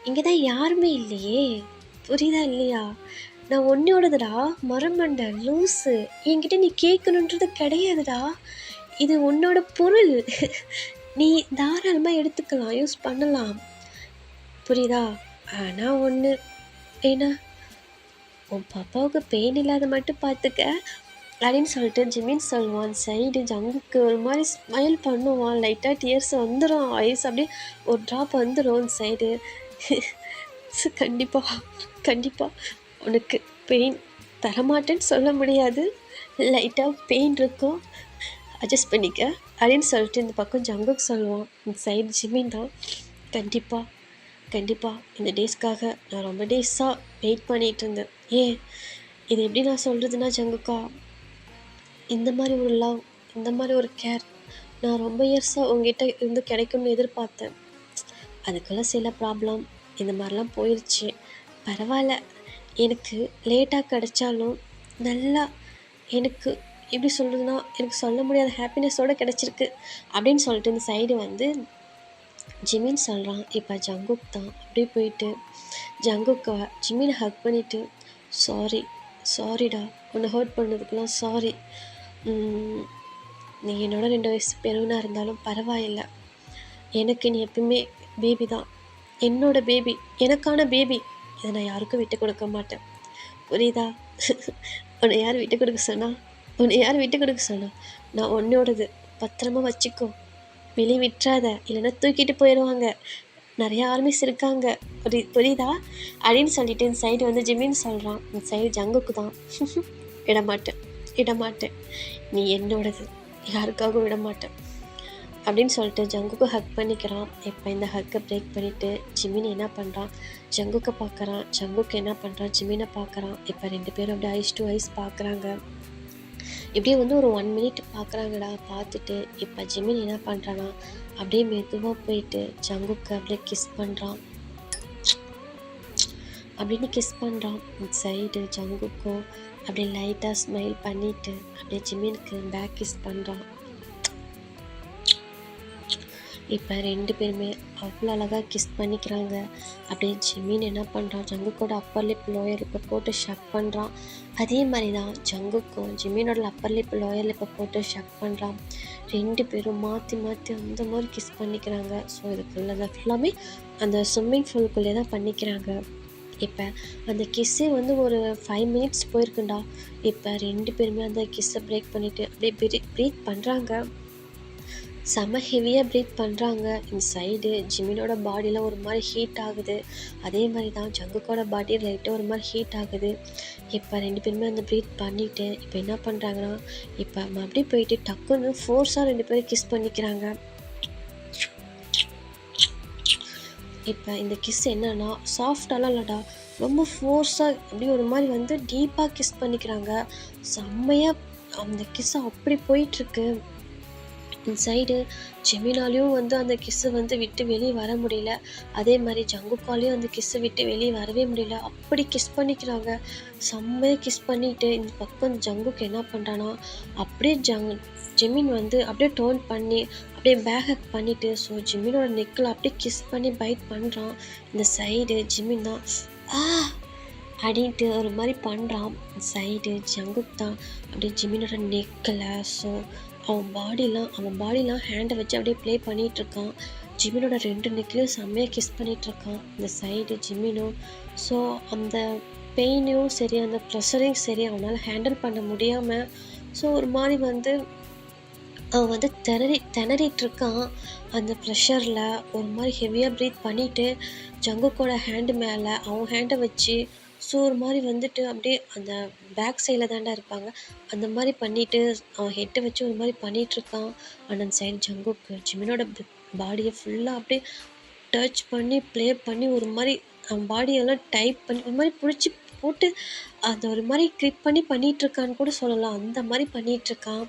இங்கே தான் யாருமே இல்லையே, புரியுதா இல்லையா? நான் உன்னோடதுடா, மரமண்டை லூஸு, என்கிட்ட நீ கேட்கணுன்றது கிடையாதுடா, இது உன்னோட பொருள், நீ தாராளமாக எடுத்துக்கலாம், யூஸ் பண்ணலாம், புரியுதா? ஆனால் ஒன்று, ஏன்னா உன் பாப்பாவுக்கு பெயின் இல்லாத மட்டும் பார்த்துக்க அப்படின்னு சொல்லிட்டு ஜிமின் சொல்லுவான். சைடு ஜங்குக்கு ஒரு மாதிரி ஸ்மைல் பண்ணுவான், லைட்டாக டியர்ஸ் வந்துடும், ஐஸ் அப்படியே ஒரு ட்ராப் வந்துடும். சைடு கண்டிப்பாக உனக்கு பெயின் தரமாட்டேன்னு சொல்ல முடியாது, லைட்டாக பெயின் இருக்கும், அட்ஜஸ்ட் பண்ணிக்க அப்படின்னு சொல்லிட்டு இந்த பக்கம் ஜங்குக்கு சொல்லுவான். இந்த சைடு ஜிமின் தான், கண்டிப்பாக இந்த டேஸ்க்காக நான் ரொம்ப டேஸாக வெயிட் பண்ணிகிட்டு இருந்தேன். இது எப்படி நான் சொல்கிறதுனா ஜங்குக்கா, இந்த மாதிரி ஒரு லவ், இந்த மாதிரி ஒரு கேர் நான் ரொம்ப இயர்ஸாக உங்ககிட்ட இருந்து கிடைக்கும்னு எதிர்பார்த்தேன். அதுக்குள்ளே சில ப்ராப்ளம் இந்த மாதிரிலாம் போயிடுச்சு, பரவாயில்ல, எனக்கு லேட்டாக கிடைச்சாலும் நல்லா எனக்கு எப்படி சொல்கிறதுனா எனக்கு சொல்ல முடியாத ஹாப்பினஸோடு கிடச்சிருக்கு அப்படின்னு சொல்லிட்டு இந்த சைடு வந்து ஜிமின் சொல்கிறான். இப்போ ஜங்குக் தான் அப்படியே போயிட்டு ஜங்குக்கை ஜிமினை ஹக் பண்ணிவிட்டு சாரி சாரிடா உன்னை ஹர்ட் பண்ணதுக்கெலாம் சாரி. நீ என்னோட 2 வயசு பெரியவனாக இருந்தாலும் பரவாயில்லை. எனக்கு நீ எப்பவுமே பேபி தான், என்னோட பேபி, எனக்கான பேபி. இதை நான் யாருக்கும் விட்டு கொடுக்க மாட்டேன், புரியுதா? உன்னை யார் விட்டு கொடுக்க சொன்னா? உன்னை யார் விட்டு கொடுக்க சொன்னா? நான் உன்னோடது, பத்திரமா வச்சுக்கோ, வெளியே விட்டுறாத, இல்லைன்னா தூக்கிட்டு போயிடுவாங்க. நிறையா ஆர்மிஸ் இருக்காங்க, புரியுதா அப்படின்னு சொல்லிட்டு இந்த சைடு வந்து ஜிமின்னு சொல்கிறான். இந்த சைடு ஜங்குக்கு தான் விடமாட்டேன் விடமாட்டேன், நீ என்னோடது, யாருக்காகவும் விடமாட்டேன் அப்படின்னு சொல்லிட்டு ஜங்குக்கு ஹக் பண்ணிக்கிறான். இப்போ இந்த ஹக்கை பிரேக் பண்ணிவிட்டு ஜிமின் என்ன பண்ணுறான், ஜங்குக்கை பார்க்குறான். ஜங்குக்கு என்ன பண்ணுறான், ஜிமினை பார்க்குறான். இப்போ 2 பேரும் அப்படியே ஐஸ் டு ஐஸ் பார்க்குறாங்க. இப்படியே வந்து ஒரு 1 மினிட் பார்க்குறாங்கடா. பார்த்துட்டு இப்போ ஜிமின் என்ன பண்ணுறான்னா அப்படியே மெதுவாக போயிட்டு ஜங்குக்கு அப்படியே கிஸ் பண்ணுறான். அப்படின்னு கிஸ் பண்ணுறான். இந்த சைடு ஜங்குக்கும் அப்படியே லைட்டாக ஸ்மைல் பண்ணிவிட்டு அப்படியே ஜிமினுக்கு பேக் கிஸ் பண்ணுறான். இப்போ 2 பேருமே அவ்வளோ அழகாக கிஸ் பண்ணிக்கிறாங்க. அப்படியே ஜிமின் என்ன பண்ணுறான், ஜங்குக்கோட அப்பர் லிப் லோயர் லிப்பை போட்டு ஷக் பண்ணுறான். அதே மாதிரி தான் ஜங்குக்கும் ஜிமினோட அப்பர் லிப் லோயர் லிப்பை போட்டு ஷக் பண்ணுறான். 2 பேரும் மாற்றி மாற்றி அந்த மாதிரி கிஸ் பண்ணிக்கிறாங்க. ஸோ இதுக்குள்ள ஃபுல்லாமே அந்த ஸ்விம்மிங் பூலுக்குள்ளே தான் பண்ணிக்கிறாங்க. இப்போ அந்த கிஸ்ஸே வந்து ஒரு 5 மினிட்ஸ் போயிருக்குண்டா. இப்போ 2 பேருமே அந்த கிஸ்ஸை பிரேக் பண்ணிவிட்டு அப்படியே ப்ரீத் பண்ணுறாங்க. செம ஹெவியாக ப்ரீத் பண்ணுறாங்க. இந்த சைடு ஜிமினோட பாடியில் ஒரு மாதிரி ஹீட் ஆகுது. அதே மாதிரி தான் ஜங்குக்கோட பாடி லைட்டாக ஒரு மாதிரி ஹீட் ஆகுது. இப்போ 2 பேருமே அந்த ப்ரீத் பண்ணிவிட்டு இப்போ என்ன பண்ணுறாங்கன்னா இப்போ மறுபடியும் போயிட்டு டக்குன்னு ஃபோர்ஸாக 2 பேரும் கிஸ் பண்ணிக்கிறாங்க. இப்போ இந்த கிஸ் என்னன்னா சாஃப்டாலாம் இல்லைடா, ரொம்ப ஃபோர்ஸாக அப்படியே ஒரு மாதிரி வந்து டீப்பாக கிஸ் பண்ணிக்கிறாங்க. செம்மையாக அந்த கிஸ் அப்படி போயிட்டுருக்கு. இந்த சைடு ஜெமினாலையும் வந்து அந்த கிஸ்ஸை வந்து விட்டு வெளியே வர முடியல. அதே மாதிரி ஜங்குக்காலையும் அந்த கிஸ்ஸை விட்டு வெளியே வரவே முடியல. அப்படி கிஸ் பண்ணிக்கிறாங்க. செம்மையாக கிஸ் பண்ணிவிட்டு இந்த பக்கம் ஜங்குக்கு என்ன பண்ணுறான்னா அப்படியே ஜெமின் வந்து அப்படியே டர்ன் பண்ணி அப்படியே பேக் ஹக் பண்ணிவிட்டு ஸோ ஜிமினோட நெக்கில் அப்படியே கிஸ் பண்ணி பைட் பண்ணுறான். இந்த சைடு ஜிமின் தான் அப்படின்ட்டு ஒரு மாதிரி பண்ணுறான். சைடு ஜங்குக் தான் அப்படியே ஜிமினோட நெக்கில் ஸோ அவன் பாடிலாம் ஹேண்டை வச்சு அப்படியே ப்ளே பண்ணிகிட்ருக்கான். ஜிமினோட 2 நெக்லையும் செம்மையாக கிஸ் பண்ணிகிட்ருக்கான். இந்த சைடு ஜிமினும் ஸோ அந்த பெயினையும் சரி அந்த ப்ரெஷரையும் சரி அவனால் ஹேண்டில் பண்ண முடியாமல் ஸோ ஒரு மாதிரி வந்து அவன் வந்து திணறிட்டுருக்கான். அந்த ப்ரெஷரில் ஒரு மாதிரி ஹெவியாக ப்ரீத் பண்ணிவிட்டு ஜங்குக்கோட ஹேண்டு மேலே அவன் ஹேண்டை வச்சு ஸோ ஒரு மாதிரி வந்துட்டு அப்படியே அந்த பேக் சைடில் தாண்டா இருப்பாங்க, அந்த மாதிரி பண்ணிவிட்டு அவன் ஹெட்டை வச்சு ஒரு மாதிரி பண்ணிகிட்ருக்கான். ஆனால் அந்த சைடு ஜங்குக்கு ஜிமினோட பாடியை ஃபுல்லாக அப்படியே டச் பண்ணி ப்ளே பண்ணி ஒரு மாதிரி அவன் பாடியெல்லாம் டைப் பண்ணி ஒரு மாதிரி பிடிச்சி போட்டு அதை ஒரு மாதிரி கிளிக் பண்ணி பண்ணிகிட்ருக்கான்னு கூட சொல்லலாம். அந்த மாதிரி பண்ணிகிட்ருக்கான்.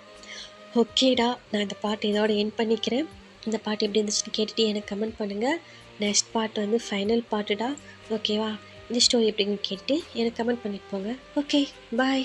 ஓகேடா, நான் இந்த பாட்டு இதோட எண்ட் பண்ணிக்கிறேன். இந்த பாட்டு எப்படி இருந்துச்சுன்னு கேட்டுட்டு எனக்கு கமெண்ட் பண்ணுங்கள். நெக்ஸ்ட் பார்ட் வந்து ஃபைனல் பார்ட்டுடா, ஓகேவா? இந்த ஸ்டோரி எப்படின்னு கேட்டு எனக்கு கமெண்ட் பண்ணிட்டு போங்க. ஓகே, பாய்.